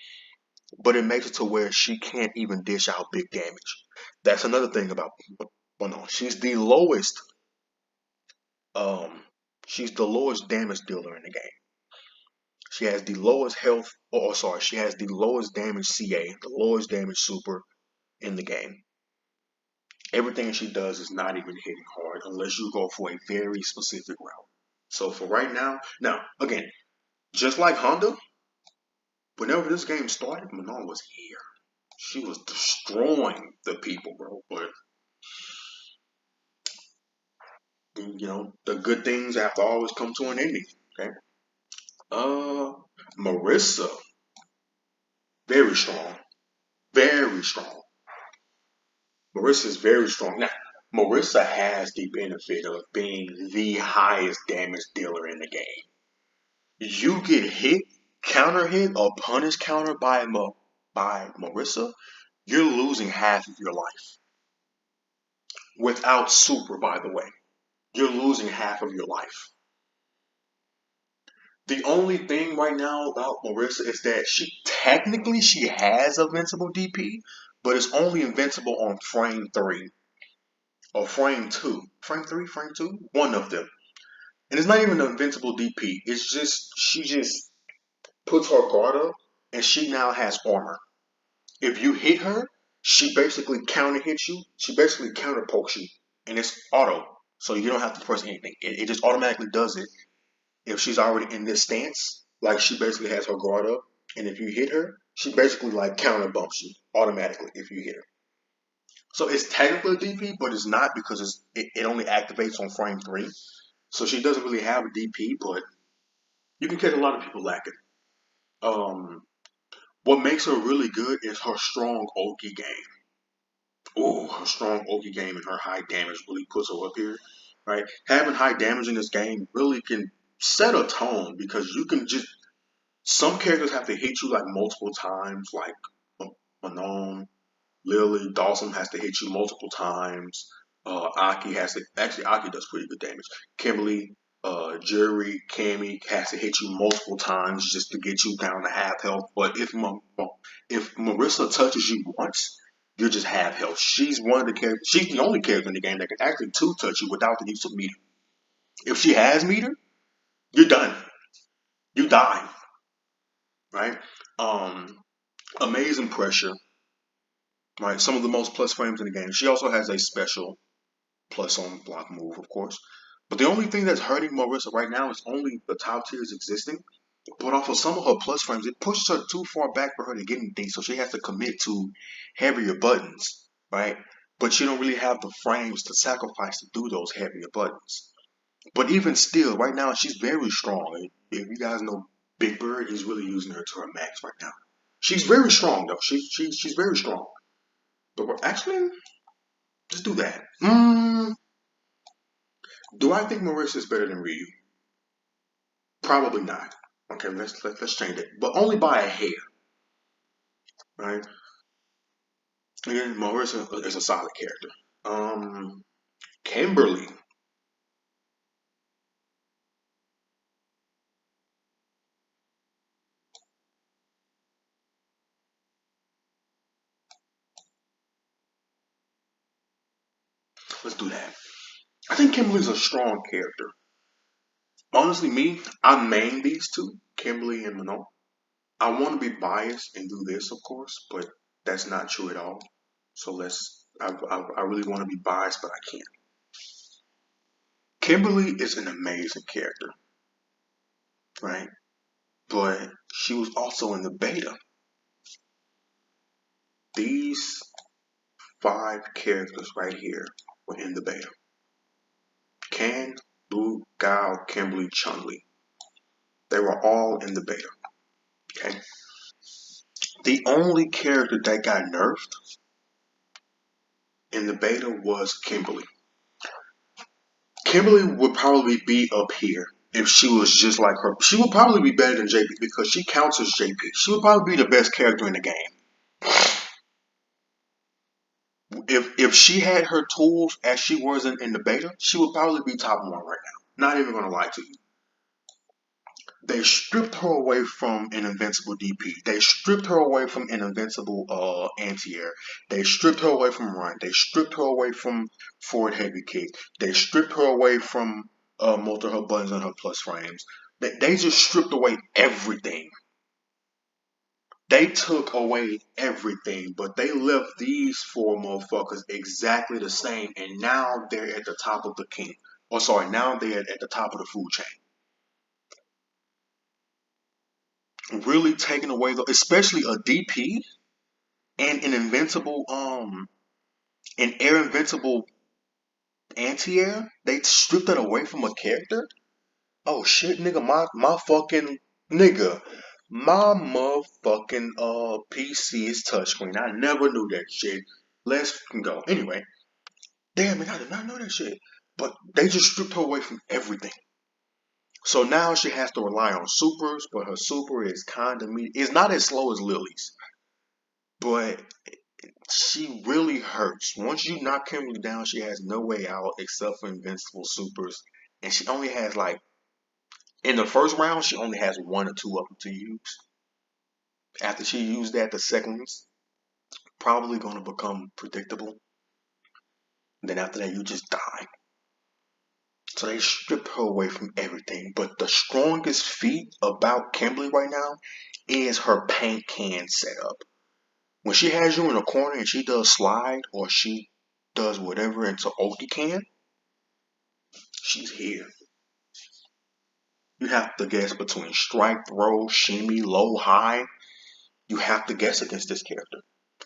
but it makes it to where she can't even dish out big damage. That's another thing about no, um she's the lowest damage dealer in the game. She has the lowest health, or sorry, she has the lowest damage CA, the lowest damage super in the game. Everything she does is not even hitting hard unless you go for a very specific route. So for right now again, just like Honda, whenever this game started, Manon was here. She was destroying the people, bro. But the good things have to always come to an ending. Okay. Uh, Marissa, very strong, very strong. Marissa is very strong. Now, Marissa has the benefit of being the highest damage dealer in the game. You get hit, counter hit, or punish counter by Marissa, you're losing half of your life. Without super, by the way, you're losing half of your life. The only thing right now about Marissa is that she has invincible DP, but it's only invincible on frame 3 or frame 2. Frame 3, frame 2, one of them. And it's not even an invincible DP. It's just she just puts her guard up and she now has armor. If you hit her, she basically counter hits you. She basically counter pokes you, and it's auto, so you don't have to press anything. It just automatically does it if she's already in this stance. Like she basically has her guard up, and if you hit her, she basically like counter bumps you automatically if you hit her. So it's technically a DP, but it's not because it only activates on frame 3. So she doesn't really have a DP, but you can catch a lot of people lacking. Um, what makes her really good is her strong Oki game. Oh, her strong Oki game and her high damage really puts her up here, right? Having high damage in this game really can set a tone because you can just some characters have to hit you like multiple times, like Manon, Lily, Dawson has to hit you multiple times. Aki has to actually Aki does pretty good damage. Kimberly, Jury, Cammy has to hit you multiple times just to get you down to half health. But if Marissa touches you once, you're just half health. She's one of the characters. She's the only character in the game that can actually two touch you without the use of meter. If she has meter, you're done. You die, right? Um, Amazing pressure, right? Some of the most plus frames in the game. She also has a special plus on block move, of course. But the only thing that's hurting Marissa right now is only the top tiers existing. But off of some of her plus frames, it pushes her too far back for her to get anything, so she has to commit to heavier buttons, right? But she don't really have the frames to sacrifice to do those heavier buttons. But even still, right now she's very strong. If you guys know Big Bird, he's really using her to her max right now. She's very strong though. She's very strong. But actually, let's do that. Do I think Marissa is better than Ryu? Probably not. Okay, let's change it, but only by a hair, right? Again, Marissa is a solid character. Kimberly. Let's do that. I think Kimberly's a strong character. Honestly, I main these two, Kimberly and Manon. I want to be biased and do this, of course, but that's not true at all. So I really want to be biased, but I can't. Kimberly is an amazing character, right? But she was also in the beta. These 5 characters right here were in the beta. Can, Lu, Gao, Kimberly, Chun-Li. They were all in the beta. Okay. The only character that got nerfed in the beta was Kimberly. Kimberly would probably be up here if she was just like her. She would probably be better than JP because she counters JP. She would probably be the best character in the game. If she had her tools as she wasn't in the beta, she would probably be top 1 right now. Not even gonna lie to you. They stripped her away from an invincible DP. They stripped her away from an invincible anti-air. They stripped her away from run. They stripped her away from forward heavy kick. They stripped her away from most of her buttons and her plus frames. They just stripped away everything. They took away everything, but they left these four motherfuckers exactly the same, and now they're at the top of the king. Oh, sorry, now they're at the top of the food chain. Really taking away the, especially a DP and an invincible, an air invincible anti-air. They stripped that away from a character. Oh shit, nigga, my fucking nigga. My motherfucking PC is touchscreen. I never knew that shit. Let's go. Anyway, damn it, I did not know that shit. But they just stripped her away from everything. So now she has to rely on supers, but her super is kinda it's not as slow as Lily's. But she really hurts. Once you knock Kimberly down, she has no way out except for invincible supers. And she only has like in the first round, she only has one or two of them to use. After she used that, the second one's probably going to become predictable. Then after that, you just die. So they stripped her away from everything. But the strongest feat about Kimberly right now is her paint can setup. When she has you in a corner and she does slide or she does whatever into Oki can, she's here. You have to guess between strike, throw, shimmy, low, high. You have to guess against this character.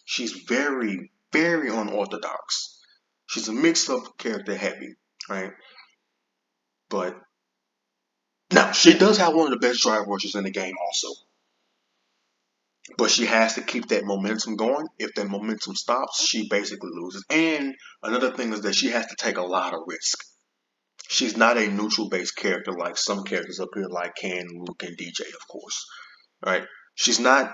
She's very, very unorthodox. She's a mix-up character heavy, right? But now she does have one of the best drive rushes in the game also. But she has to keep that momentum going. If that momentum stops, she basically loses. And another thing is that she has to take a lot of risk. She's not a neutral based character like some characters up here like Ken, Luke, and DJ, of course. Right? She's not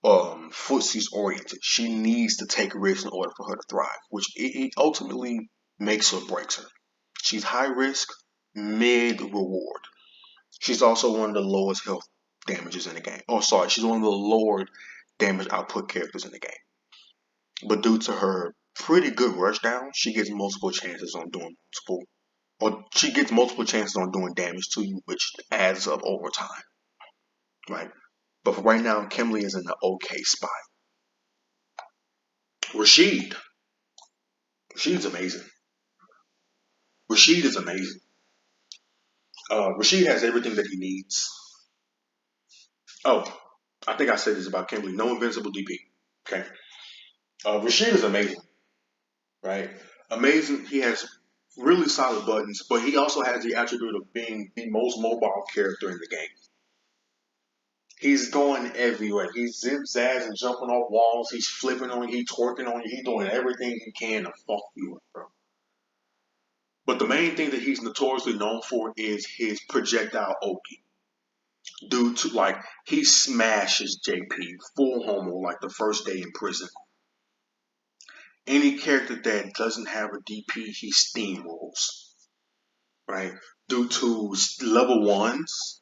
footsies oriented. She needs to take risks in order for her to thrive, which it ultimately makes or breaks her. She's high risk, mid reward. She's also one of the lowest health damages in the game. Oh, sorry, she's one of the lower damage output characters in the game. But due to her pretty good rush down, she gets multiple chances on doing multiple chances on doing damage to you, which adds up over time, right? But for right now, Kimberly is in the okay spot. Rashid. Rashid's amazing. Rashid is amazing. Rashid has everything that he needs. Oh, I think I said this about Kimberly. No invincible DP. Okay. Rashid is amazing, right? Amazing. He has really solid buttons, but he also has the attribute of being the most mobile character in the game. He's going everywhere. He's zip zags and jumping off walls. He's flipping on you. He's twerking on you. He's doing everything he can to fuck you up, bro. But the main thing that he's notoriously known for is his projectile Oki. Due to like he smashes JP full homo like the first day in prison. Any character that doesn't have a DP, he steamrolls, right? Due to level ones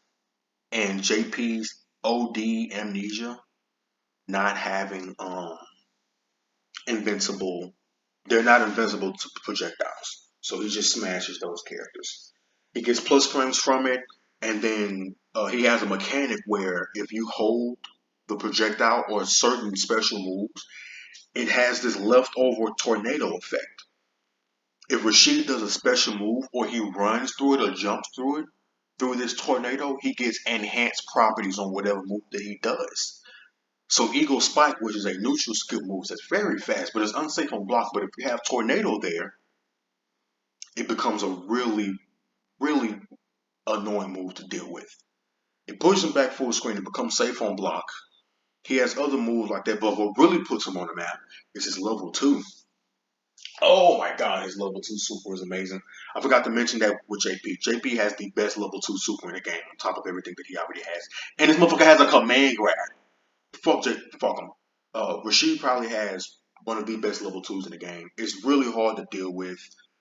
and JP's OD amnesia, not having invincible. They're not invincible to projectiles, so he just smashes those characters. He gets plus frames from it, and then he has a mechanic where if you hold the projectile or certain special moves, it has this leftover tornado effect. If Rashid does a special move or he runs through it or jumps through it, through this tornado, he gets enhanced properties on whatever move that he does. So Eagle Spike, which is a neutral skill move that's very fast, but it's unsafe on block. But if you have Tornado there, it becomes a really, really annoying move to deal with. It pushes him back full screen. It becomes safe on block. He has other moves like that, but what really puts him on the map is his level 2. Oh my god, his level 2 super is amazing. I forgot to mention that with JP. JP has the best level 2 super in the game on top of everything that he already has. And this motherfucker has a command grab. Fuck him. Rashid probably has one of the best level 2s in the game. It's really hard to deal with.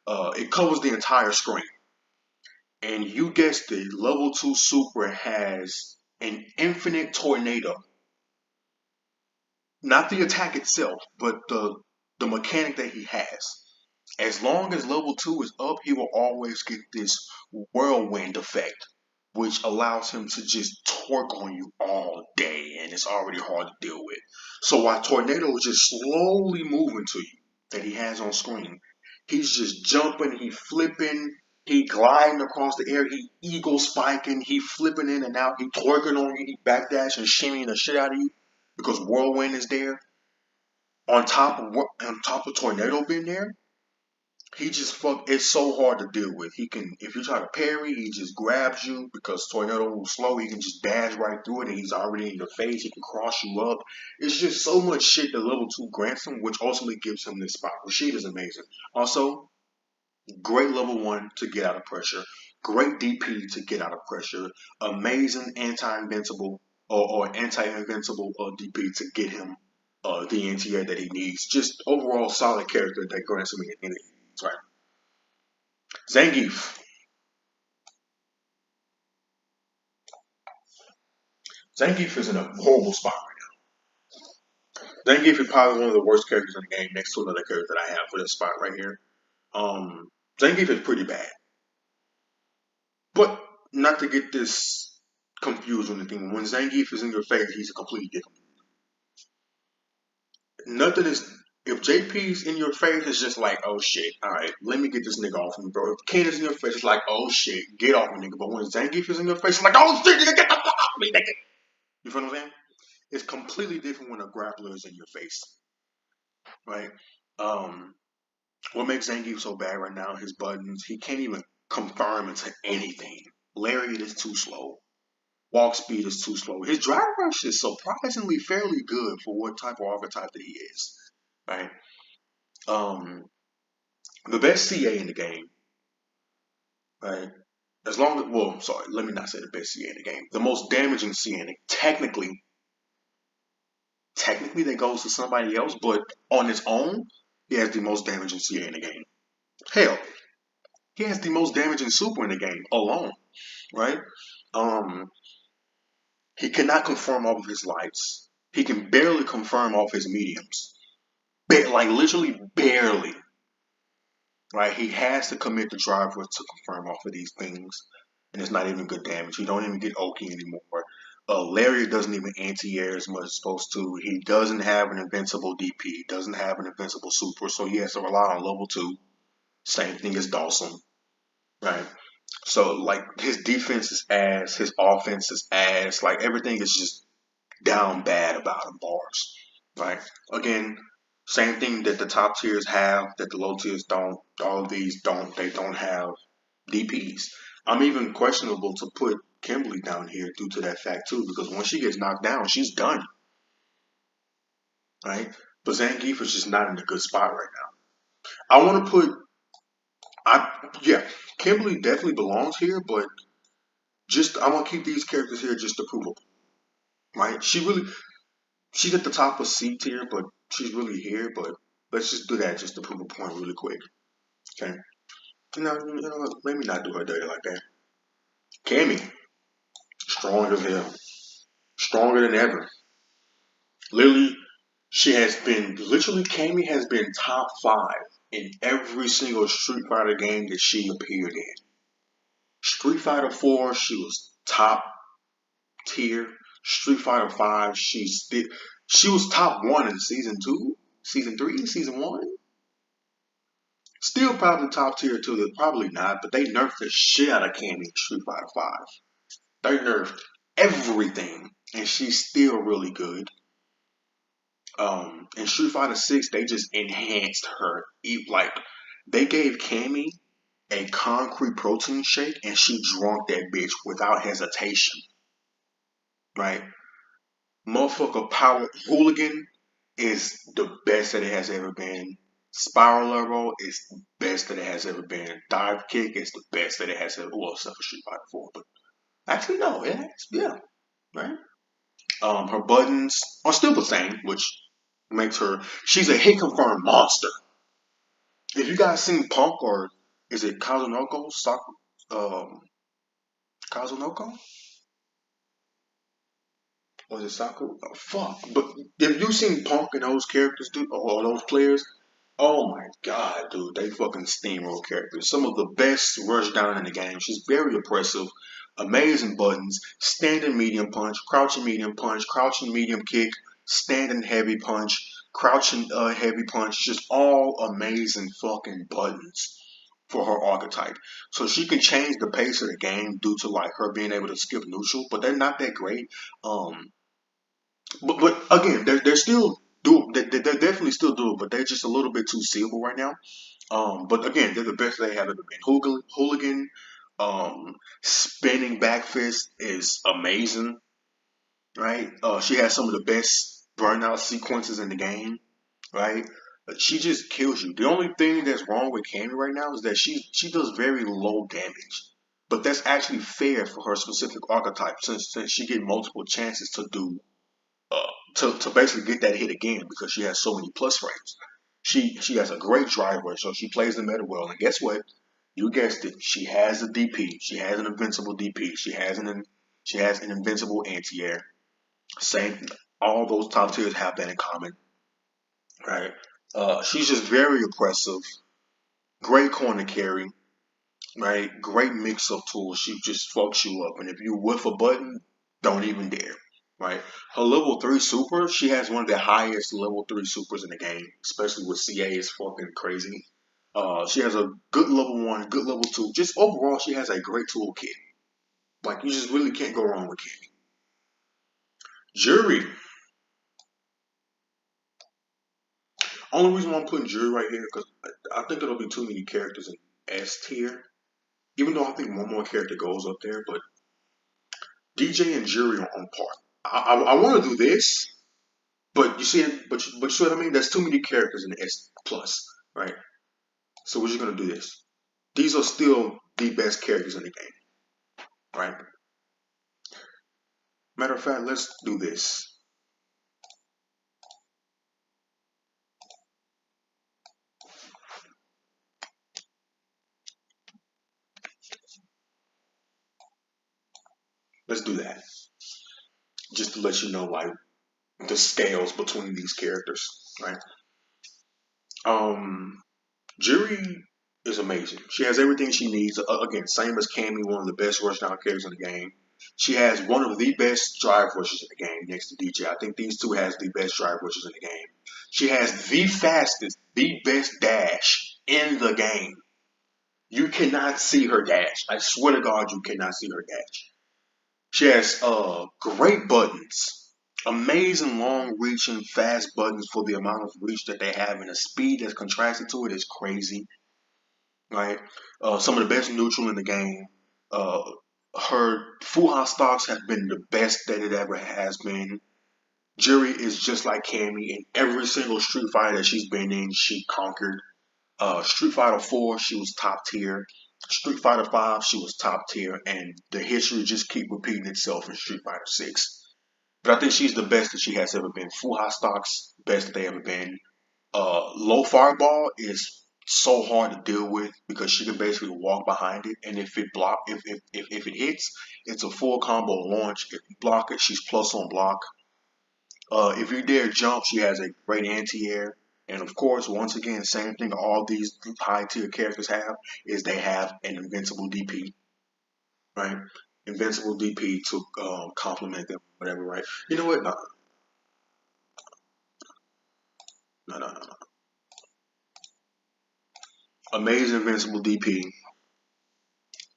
It covers the entire screen. And you guessed it, level 2 super has an infinite tornado. Not the attack itself, but the mechanic that he has. As long as level 2 is up, he will always get this whirlwind effect, which allows him to just torque on you all day, and it's already hard to deal with. So while Tornado is just slowly moving to you, that he has on screen, he's just jumping, he flipping, he gliding across the air, he eagle spiking, he flipping in and out, he twerking on you, he backdash and shimmying the shit out of you because Whirlwind is there. On top of Tornado being there, he just fuck. It's so hard to deal with. He can, if you try to parry, he just grabs you because Tornado moves slow. He can just dash right through it, and he's already in your face. He can cross you up. It's just so much shit that level 2 grants him, which ultimately gives him this spot. Rashid is amazing. Also, great level 1 to get out of pressure. Great DP to get out of pressure. Amazing anti-invincible or anti-invincible DP to get him the NTA that he needs. Just overall solid character that grants him anything. Right. Zangief. Zangief is in a horrible spot right now. Zangief is probably one of the worst characters in the game next to another character that I have for this spot right here. Um, Zangief is pretty bad. But not to get this confused or anything, when Zangief is in your face, he's a completely different. Nothing is. If JP's in your face, it's just like, oh shit, alright, let me get this nigga off me, bro. If Ken is in your face, it's like, oh shit, get off me, nigga. But when Zangief is in your face, it's like, oh shit, nigga, get the fuck off me, nigga. You feel what I'm saying? It's completely different when a grappler is in your face, right? Um, what makes Zangief so bad right now? His buttons. He can't even confirm into anything. Lariat is too slow. Walk speed is too slow. His drive rush is surprisingly fairly good for what type of archetype that he is, right? Um, the best CA in the game, right? As long as, well, sorry, let me not say the best CA in the game. The most damaging CA in the, technically that goes to somebody else, but on its own, he has the most damaging CA in the game. Hell, he has the most damaging super in the game alone, right? Um, he cannot confirm off of his lights. He can barely confirm off his mediums. Like literally barely. Right? He has to commit the driver to confirm off of these things. And it's not even good damage. He don't even get Oki anymore. Lariat doesn't even anti-air as much as supposed to. He doesn't have an invincible DP. He doesn't have an invincible super, so he has to rely on level 2. Same thing as Dawson. Right? So like his defense is ass, his offense is ass, like everything is just down bad about him bars. Right? Again, same thing that the top tiers have that the low tiers don't. All of these don't. They don't have DPs. I'm even questionable to put Kimberly down here due to that fact too, because when she gets knocked down, she's done. Right? But Zangief is just not in a good spot right now. I want to put I yeah, Kimberly definitely belongs here, but just I want to keep these characters here just to prove them. Right? She's at the top of C tier, but she's really here. But let's just do that just to prove a point really quick. Okay. You know what? Let me not do her dirty like that. Cammy, strong as hell, stronger than ever. Literally, she has been literally. Cammy has been top 5 in every single Street Fighter game that she appeared in. Street Fighter 4, she was top tier. Street Fighter 5, she was top 1 in season 2, season 3, season 1. Still probably top tier 2, probably not, but they nerfed the shit out of Cammy in Street Fighter 5. They nerfed everything, and she's still really good. In Street Fighter 6, they just enhanced her. Like they gave Cammy a concrete protein shake, and she drunk that bitch without hesitation. Right, motherfucker, Power Hooligan is the best that it has ever been. Spiral Arrow is the best that it has ever been. Dive Kick is the best that it has ever. Well, except for Street Fighter 4, but actually no, it has. Yeah, right. Her buttons are still the same, which makes her. She's a hit confirmed monster. If you guys seen Punk or is it Kazunoko? Kazunoko? Was it Sakura? Oh, fuck. But have you seen Punk and those characters, dude, or those players? Oh my god, dude, they fucking steamroll characters. Some of the best rush down in the game. She's very oppressive. Amazing buttons. Standing medium punch, crouching medium kick, standing heavy punch, crouching heavy punch. Just all amazing fucking buttons for her archetype. So she can change the pace of the game due to like her being able to skip neutral, but they're not that great. But again, they're still do they're definitely still doable, but they're just a little bit too seeable right now. But again, they're the best they have ever been. Hooligan, spinning back fist is amazing, right? She has some of the best burnout sequences in the game, right? She just kills you. The only thing that's wrong with Cammy right now is that she does very low damage, but that's actually fair for her specific archetype since she get multiple chances to do uh, to basically get that hit again because she has so many plus frames. She has a great driver, so she plays the meta well. And guess what? You guessed it. She has a DP. She has an invincible DP. She has an invincible anti-air. Same. All those top tiers have that in common, right? She's just very oppressive. Great corner carry, right? Great mix of tools. She just fucks you up. And if you whiff a button, don't even dare. Right? Her level 3 super, she has one of the highest level 3 supers in the game, especially with CA is fucking crazy. She has a good level 1, good level 2. Just overall, she has a great toolkit. Like, you just really can't go wrong with Candy. Jury. Only reason why I'm putting Jury right here, because I think it'll be too many characters in S tier. Even though I think one more character goes up there, but DJ and Jury are on par. I want to do this, but you see, but you see what I mean? There's too many characters in the S plus, right? So we're just gonna do this. These are still the best characters in the game, right? Matter of fact, let's do this. Let's do that. Just to let you know, like the scales between these characters, right? Um, Juri is amazing. She has everything she needs. Again, same as Cammy, one of the best rushdown characters in the game. She has one of the best drive rushes in the game next to DJ. I think these two has the best drive rushes in the game. She has the fastest, the best dash in the game. You cannot see her dash. I swear to God, you cannot see her dash. She has great buttons, amazing long reaching fast buttons for the amount of reach that they have, and the speed that's contrasted to it is crazy. Right, some of the best neutral in the game. Uh, her Fuha stocks have been the best that it ever has been. Jury is just like Cammy in every single Street Fighter that she's been in. She conquered. Street Fighter 4, she was top tier. Street Fighter 5, she was top tier, and the history just keep repeating itself in Street Fighter 6. But I think she's the best that she has ever been. Full high stocks, best that they ever been. Low fireball is so hard to deal with because she can basically walk behind it, and if it hits, it's a full combo launch. If you block it, she's plus on block. If you dare jump, she has a great anti-air. And of course, once again, same thing all these high tier characters have is they have an invincible DP, right? Invincible DP to complement them, whatever, right? You know what? No, no. Amazing invincible DP.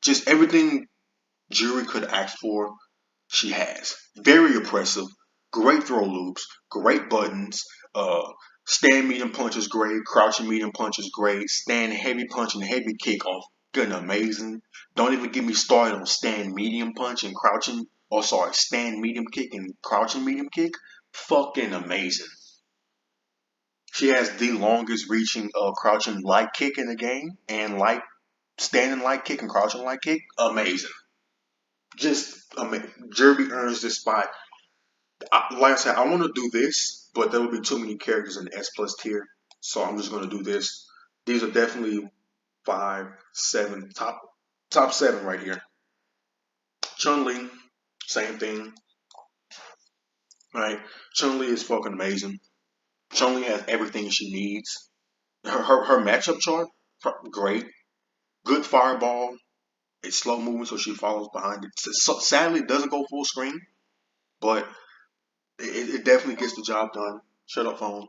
Just everything Jury could ask for, she has. Very oppressive. Great throw loops. Great buttons. Stand medium punch is great. Crouching medium punch is great. Stand heavy punch and heavy kick are good and amazing. Don't even get me started on stand medium punch and crouching. Oh, sorry, stand medium kick and crouching medium kick. Fucking amazing. She has the longest reaching crouching light kick in the game and light standing light kick and crouching light kick. Amazing. Just Jerby earns this spot. Like I said, I want to do this, but there would be too many characters in the S plus tier, so I'm just going to do this. These are definitely 5, 7, top 7 right here. Chun Li, same thing, right? Chun Li is fucking amazing. Chun Li has everything she needs. Her matchup chart, great. Good fireball. It's slow moving, so she follows behind it. So, sadly, it doesn't go full screen, but it definitely gets the job done. Shut up, phone.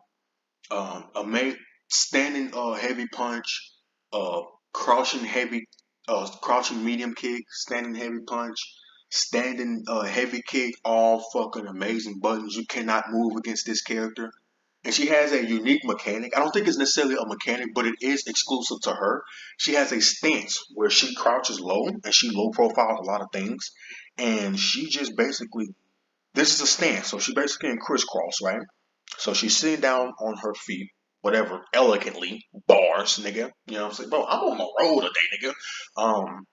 A mate standing heavy punch, uh crouching heavy, crouching medium kick, standing heavy punch, standing heavy kick, all fucking amazing buttons. You cannot move against this character. And she has a unique mechanic. I don't think it's necessarily a mechanic, but it is exclusive to her. She has a stance where she crouches low and she low profiles a lot of things. And she just basically, this is a stance. So she basically in crisscross, right? So she's sitting down on her feet, whatever, elegantly, bars, nigga. You know what I'm saying? Bro, I'm on the road today, nigga. Um,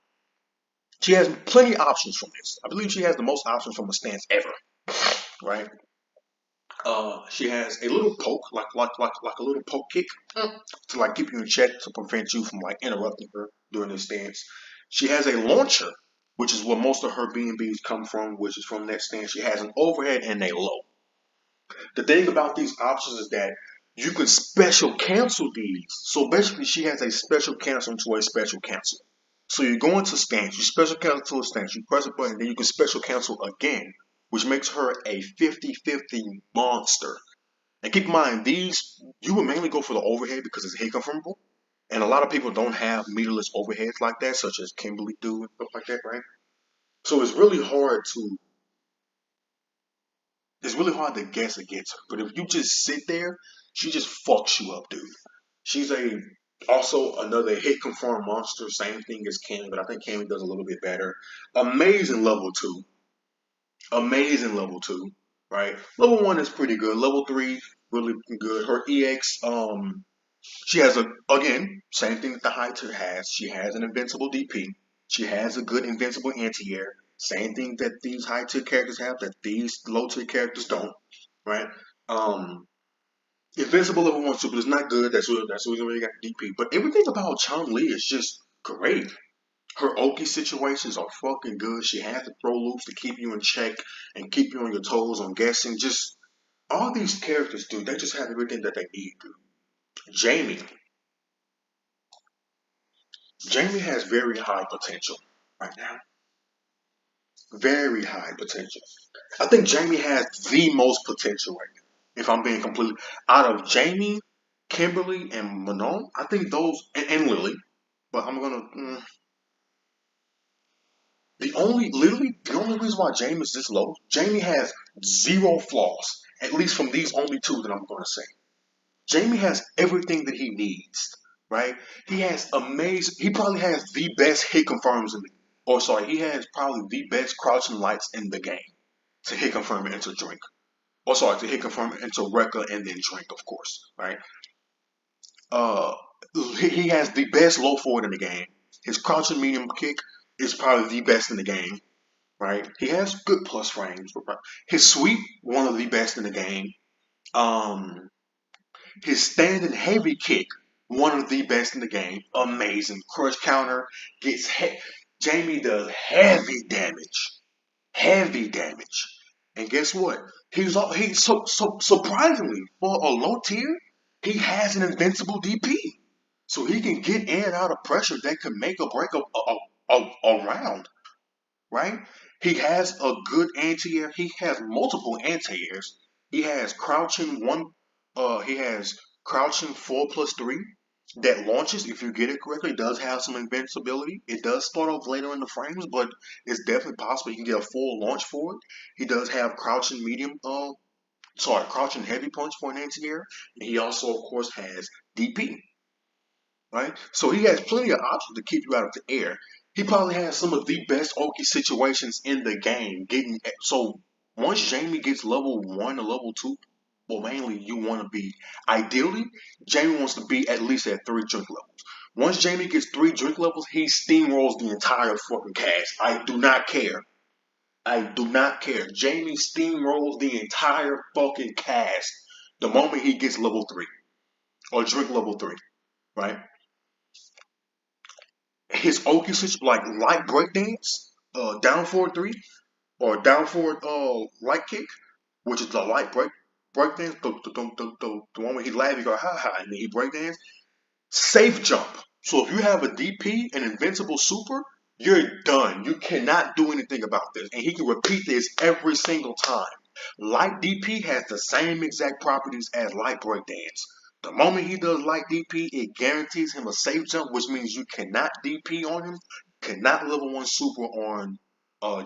she has plenty of options from this. I believe she has the most options from a stance ever, right? She has a little poke, like a little poke kick, to like keep you in check to prevent you from like interrupting her during this stance. She has a launcher, which is where most of her B&Bs come from, which is from that stance. She has an overhead and a low. The thing about these options is that you can special cancel these. So basically, she has a special cancel into a special cancel. So you go into stance, you special cancel to a stance, you press a button, then you can special cancel again, which makes her a 50-50 monster. And keep in mind, these, you would mainly go for the overhead because it's hit confirmable. And a lot of people don't have meterless overheads like that, such as Kimberly do and stuff like that, right? So it's really hard to guess against her. But if you just sit there, she just fucks you up, dude. She's a also another hit confirmed monster, same thing as Cammy, but I think Cammy does a little bit better. Amazing level two. Amazing level two. Right? Level one is pretty good. Level three, really good. Her EX, she has a, again, same thing that the high tier has. She has an invincible DP. She has a good invincible anti-air. Same thing that these high tier characters have that these low tier characters don't. Right? Um, Invincible level one super is not good. That's what we really got DP. But everything about Chun Li is just great. Her Oki situations are fucking good. She has the throw loops to keep you in check and keep you on your toes. I'm guessing just all these characters, dude. They just have everything that they need, dude. Jamie. Jamie has very high potential right now. Very high potential. I think Jamie has the most potential right now. If I'm being completely out of Jamie, Kimberly, and Manon, I think those and Lily. But I'm gonna the only reason why Jamie is this low. Jamie has zero flaws. At least from these only two that I'm gonna say. Jamie has everything that he needs, right? He has amazing. He probably has the best hit confirms in the. Or sorry, he has probably the best crouching lights in the game to hit confirm and enter drink. Or sorry, to hit confirm and enter Rekka and then drink, of course, right? Uh, he has the best low forward in the game. His crouching medium kick is probably the best in the game, right? He has good plus frames. His sweep, one of the best in the game. Um, His standing heavy kick, one of the best in the game. Amazing. Crush counter gets Jamie does heavy damage. Heavy damage. And guess what? He's so surprisingly for a low tier, he has an invincible DP. So he can get in and out of pressure that could make or break a round, right? He has a good anti-air. He has multiple anti-airs. He has crouching one. He has crouching 4+3 that launches if you get it correctly. It does have some invincibility. It does start off later in the frames, but it's definitely possible you can get a full launch for it. He does have crouching medium. Crouching heavy punch for an anti-air. And he also, of course, has DP, right? So he has plenty of options to keep you out of the air. He probably has some of the best Oki situations in the game. Getting so once Jamie gets level one or level two, well, mainly you want to be ideally Jamie wants to be at least at 3 drink levels. Once Jamie gets 3 drink levels, he steamrolls the entire fucking cast. I do not care. I do not care. Jamie steamrolls the entire fucking cast the moment he gets level 3 or drink level 3, right? His Oki like light breakdance. down forward three or down forward light kick, which is the light break dance, the one where he laugh, you go ha ha, and then he break dance. Safe jump. So if you have a DP, an invincible super, you're done. You cannot do anything about this. And he can repeat this every single time. Light DP has the same exact properties as light breakdance. The moment he does light DP, it guarantees him a safe jump, which means you cannot DP on him, cannot level 1 super on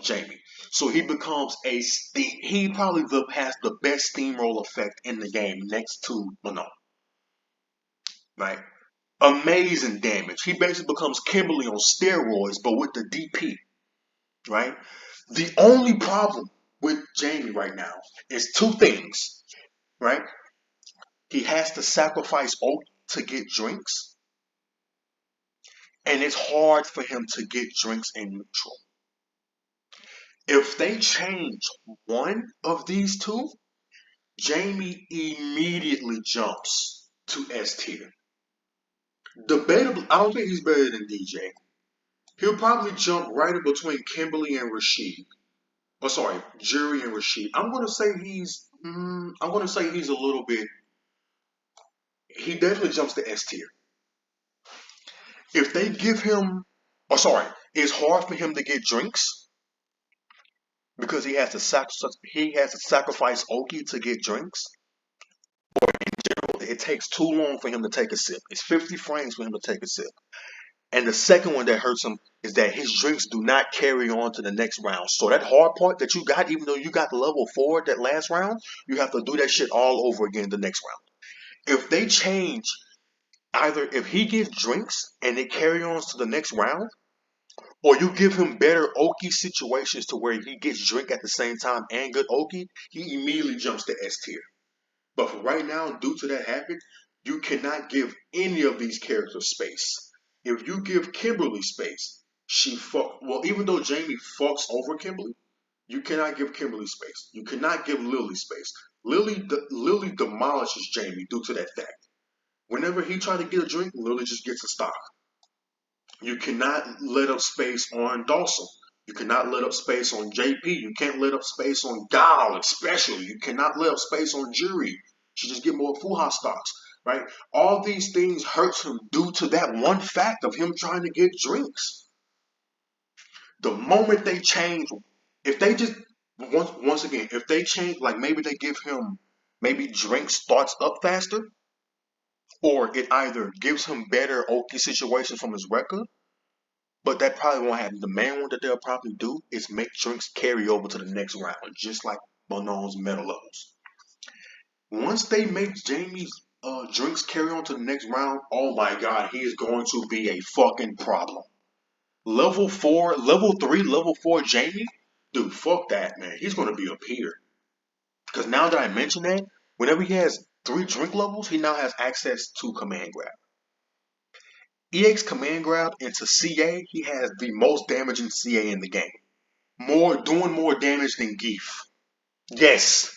Jamie. So he becomes he probably has the best steamroll effect in the game next to Manon. Right? Amazing damage. He basically becomes Kimberly on steroids, but with the DP, right? The only problem with Jamie right now is two things, right? He has to sacrifice oat to get drinks, and it's hard for him to get drinks in neutral. If they change one of these two, Jamie immediately jumps to S tier. Debatable, I don't think he's better than DJ. He'll probably jump right in between Kimberly and Rashid. Oh, sorry, Jury and Rashid. I'm gonna say he's a little bit. He definitely jumps to S tier. If they give him, oh sorry, it's hard for him to get drinks because he has to sacrifice Oki to get drinks. It takes too long for him to take a sip. It's 50 frames for him to take a sip. And the second one that hurts him is that his drinks do not carry on to the next round. So that hard part that you got, even though you got the level 4 that last round, you have to do that shit all over again the next round. If they change, either if he gets drinks and it carry on to the next round, or you give him better Oki situations to where he gets drink at the same time and good Oki, he immediately jumps to S tier. But for right now, due to that habit, you cannot give any of these characters space. If you give Kimberly space, even though Jamie fucks over Kimberly, you cannot give Kimberly space. You cannot give Lily space. Lily demolishes Jamie due to that fact. Whenever he tries to get a drink, Lily just gets a stock. You cannot let up space on Dawson. You cannot let up space on JP. You can't let up space on Gal, especially. You cannot let up space on Jury. She just get more Fuha stocks, right? All these things hurts him due to that one fact of him trying to get drinks. The moment they change, if they just once again, if they change, like maybe they give him maybe drink starts up faster, or it either gives him better Oki situations from his record, but that probably won't happen. The main one that they'll probably do is make drinks carry over to the next round, just like Bonon's metal levels. Once they make Jamie's drinks carry on to the next round, oh my god, he is going to be a fucking problem. Level 4, level 3, level 4 Jamie? Dude, fuck that, man. He's going to be up here. Because now that I mention that, whenever he has 3 drink levels, he now has access to Command Grab. EX Command Grab into CA, he has the most damaging CA in the game. Doing more damage than Geef. Yes.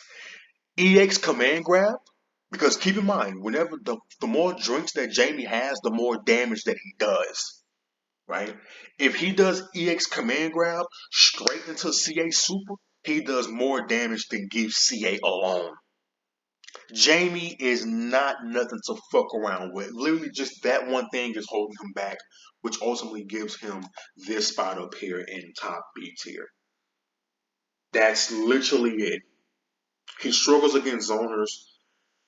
EX Command Grab, because keep in mind, whenever the more drinks that Jamie has, the more damage that he does. Right? If he does EX Command Grab straight into CA Super, he does more damage than Geef CA alone. Jamie is not nothing to fuck around with. Literally, just that one thing is holding him back, which ultimately gives him this spot up here in top B tier. That's literally it. He struggles against zoners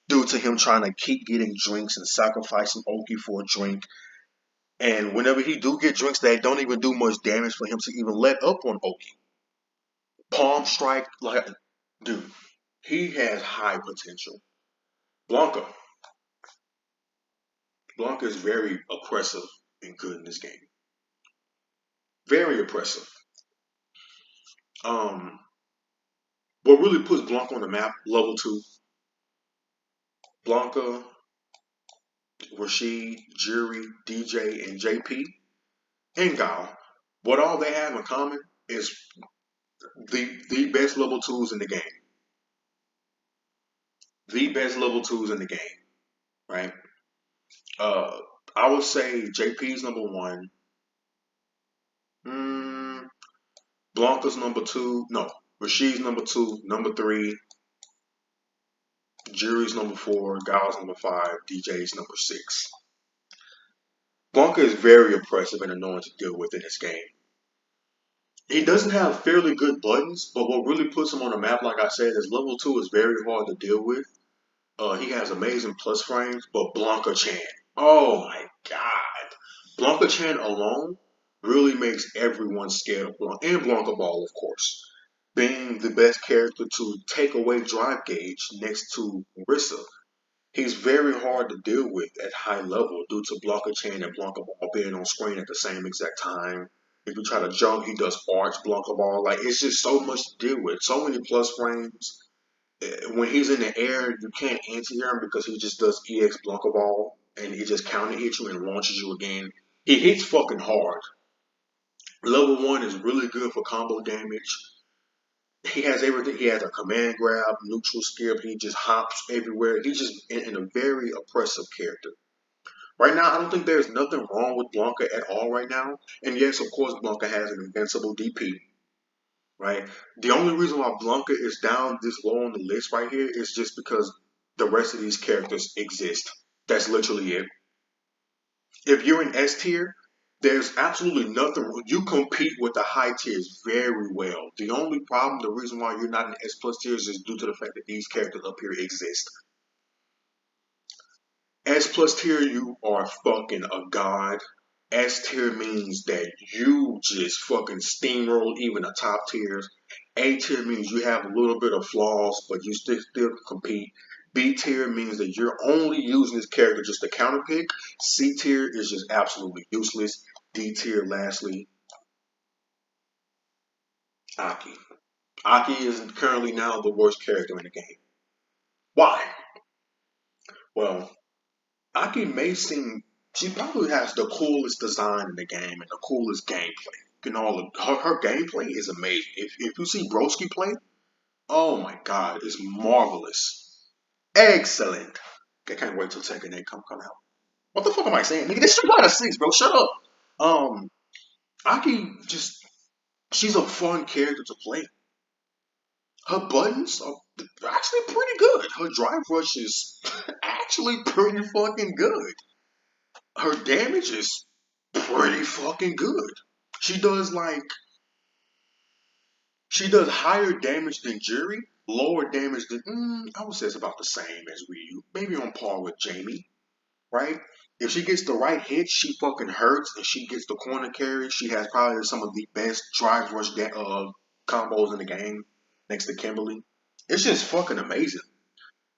due to him trying to keep getting drinks and sacrificing Oki for a drink. And whenever he do get drinks that don't even do much damage for him to even let up on Oki. Palm strike, like, dude, he has high potential. Blanca. Blanca is very oppressive and good in this game. Very oppressive. What really puts Blanca on the map, level 2, Blanca, Rashid, Jury, DJ, and JP, and Gal. What all they have in common is the best level 2s in the game. The best level 2s in the game, right? I would say JP's number 1. Blanca's number two. No, Rashid's number two. Number three, Jury's number four. Giles number five. DJ's number six. Blanca is very oppressive and annoying to deal with in this game. He doesn't have fairly good buttons, but what really puts him on the map, like I said, is level two is very hard to deal with. He has amazing plus frames, but Blanca Chan. Oh my god. Blanca Chan alone really makes everyone scared of Blanca. And Blanca Ball, of course. Being the best character to take away drive gauge next to Rissa. He's very hard to deal with at high level due to Blanca Chan and Blanca Ball being on screen at the same exact time. If you try to jump, he does arch Blanca Ball. Like, it's just so much to deal with. So many plus frames. When he's in the air, you can't anti-air him because he just does EX Blanca Ball and he just counter hits you and launches you again. He hits fucking hard. Level one is really good for combo damage. He has everything. He has a command grab, neutral skip. He just hops everywhere. He's just in a very oppressive character. Right now, I don't think there's nothing wrong with Blanca at all right now. And yes, of course, Blanca has an invincible DP, right? The only reason why Blanca is down this low on the list right here is just because the rest of these characters exist. That's literally it. If you're in S tier, there's absolutely nothing. You compete with the high tiers very well. The only problem, the reason why you're not in S plus tiers is due to the fact that these characters up here exist. S plus tier, you are fucking a god. S tier means that you just fucking steamroll even the top tiers. A tier means you have a little bit of flaws, but you still compete. B tier means that you're only using this character just to counter pick. C tier is just absolutely useless. D tier, lastly, Aki. Aki is currently now the worst character in the game. Why? Well, Aki may seem she probably has the coolest design in the game and the coolest gameplay. You know, her gameplay is amazing. If you see Broski play, oh my god, it's marvelous. Excellent. I can't wait till Tekken 8 come out. What the fuck am I saying? Nigga, this Street Fighter 6, bro. Shut up. Um, Aki just she's a fun character to play. Her buttons are actually pretty good. Her drive rush is actually pretty fucking good. Her damage is pretty fucking good. She does like she does higher damage than Jury, lower damage than I would say it's about the same as Ryu, maybe on par with Jamie, right? If she gets the right hit, she fucking hurts, and she gets the corner carry. She has probably some of the best drive rush combos in the game, next to Kimberly. It's just fucking amazing.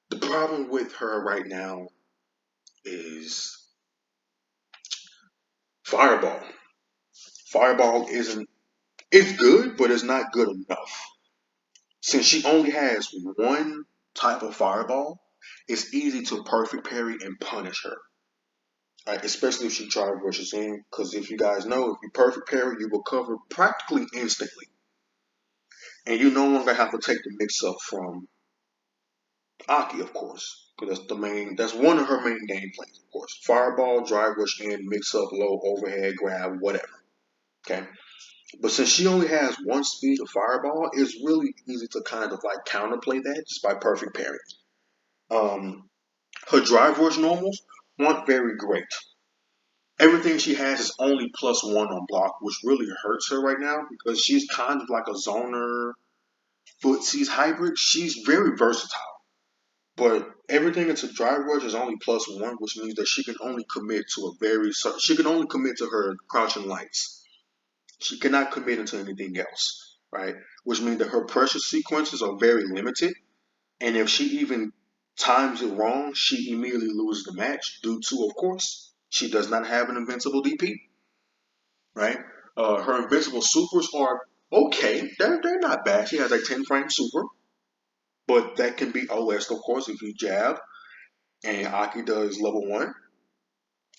The problem with her right now is Fireball. Fireball isn't it's good, but it's not good enough. Since she only has one type of fireball, it's easy to perfect parry and punish her. Right? Especially if she drive rushes in, because if you guys know, if you perfect parry, you recover practically instantly. And you no longer have to take the mix up from Aki, of course. Because that's one of her main game plans, of course. Fireball, drive rush in, mix up low, overhead, grab, whatever. Okay? But since she only has one speed of fireball, it's really easy to kind of like counterplay that just by perfect parry. Um, Her drive rush normals aren't very great. Everything she has is only plus one on block, which really hurts her right now because she's kind of like a zoner footsies hybrid. She's very versatile, but everything into drive rush is only plus one, which means that she can only commit to she can only commit to her crouching lights. She cannot commit into anything else, right? Which means that her pressure sequences are very limited. And if she even times it wrong, she immediately loses the match due to, of course, she does not have an invincible DP, right? Her invincible supers are okay. They're not bad. She has a 10 frame super, but that can be OS, of course, if you jab. And Aki does level 1.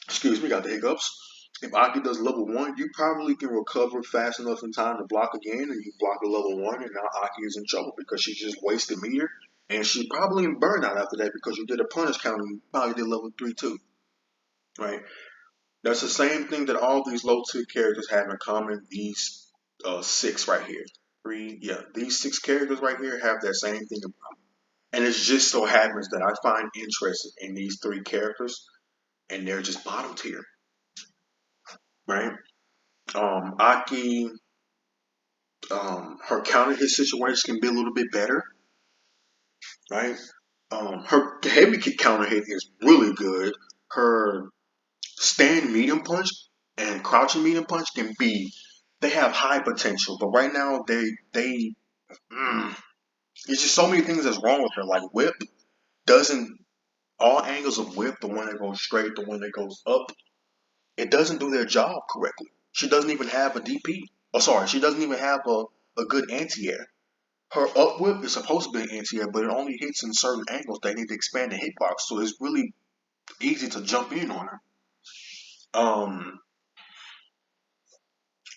Excuse me, got the hiccups. If Aki does level 1, you probably can recover fast enough in time to block again, and you block the level 1, and now Aki is in trouble because she just wasted meter, and she probably in burnout after that because you did a punish count and you probably did level 3 too, right? That's the same thing that all these low tier characters have in common. These six right here. Three, yeah, these six characters right here have that same thing. And it just so happens that I find interest in these three characters, and they're just bottom tier, right? Aki, her counter hit situation can be a little bit better, right? Her heavy kick counter hit is really good. Her stand medium punch and crouching medium punch can be. They have high potential, but right now they there's just so many things that's wrong with her. Like whip doesn't all angles of whip, the one that goes straight, the one that goes up, it doesn't do their job correctly. She doesn't even have a DP. Oh, sorry, she doesn't even have a good anti-air. Her up whip is supposed to be an anti-air, but it only hits in certain angles. They need to expand the hitbox, so it's really easy to jump in on her. Um,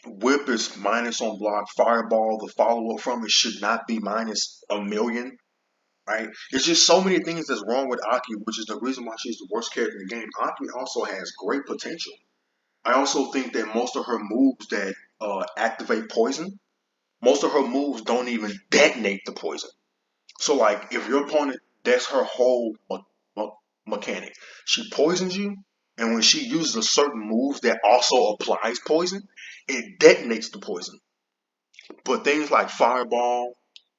Whip is minus on block. Fireball, the follow up from it should not be minus a million, right? There's just so many things that's wrong with Aki, which is the reason why she's the worst character in the game. Aki also has great potential. I also think that most of her moves that activate poison, most of her moves don't even detonate the poison. So, like, if your opponent, that's her whole mechanic. She poisons you, and when she uses a certain move that also applies poison, it detonates the poison. But things like Fireball,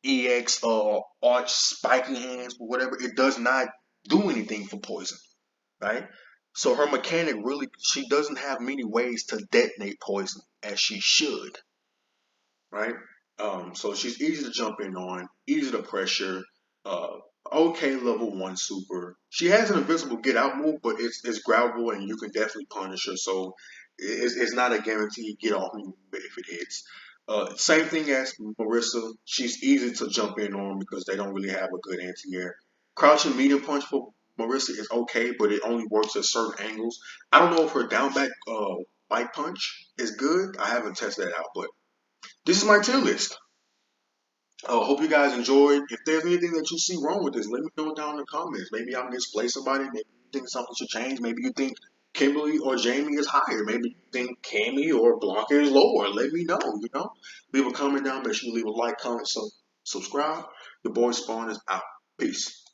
EX, Arch, Spiky Hands, whatever, it does not do anything for poison, right? So her mechanic really, she doesn't have many ways to detonate poison as she should, right? So she's easy to jump in on, easy to pressure, uh, okay level one super. She has an invincible get out move, but it's grabbable and you can definitely punish her. So it's not a guaranteed get off move if it hits. Same thing as Marissa. She's easy to jump in on because they don't really have a good anti-air. Crouching medium punch for Marissa is okay, but it only works at certain angles. I don't know if her down back bite punch is good. I haven't tested that out, but this is my tier list. Hope you guys enjoyed. If there's anything that you see wrong with this, let me know down in the comments. Maybe I'm misplaced somebody. Maybe you think something should change. Maybe you think Kimberly or Jamie is higher. Maybe you think Cammy or Blanca is lower. Let me know. Leave a comment down. Make sure you leave a like, comment, subscribe. The boy Spawn is out. Peace.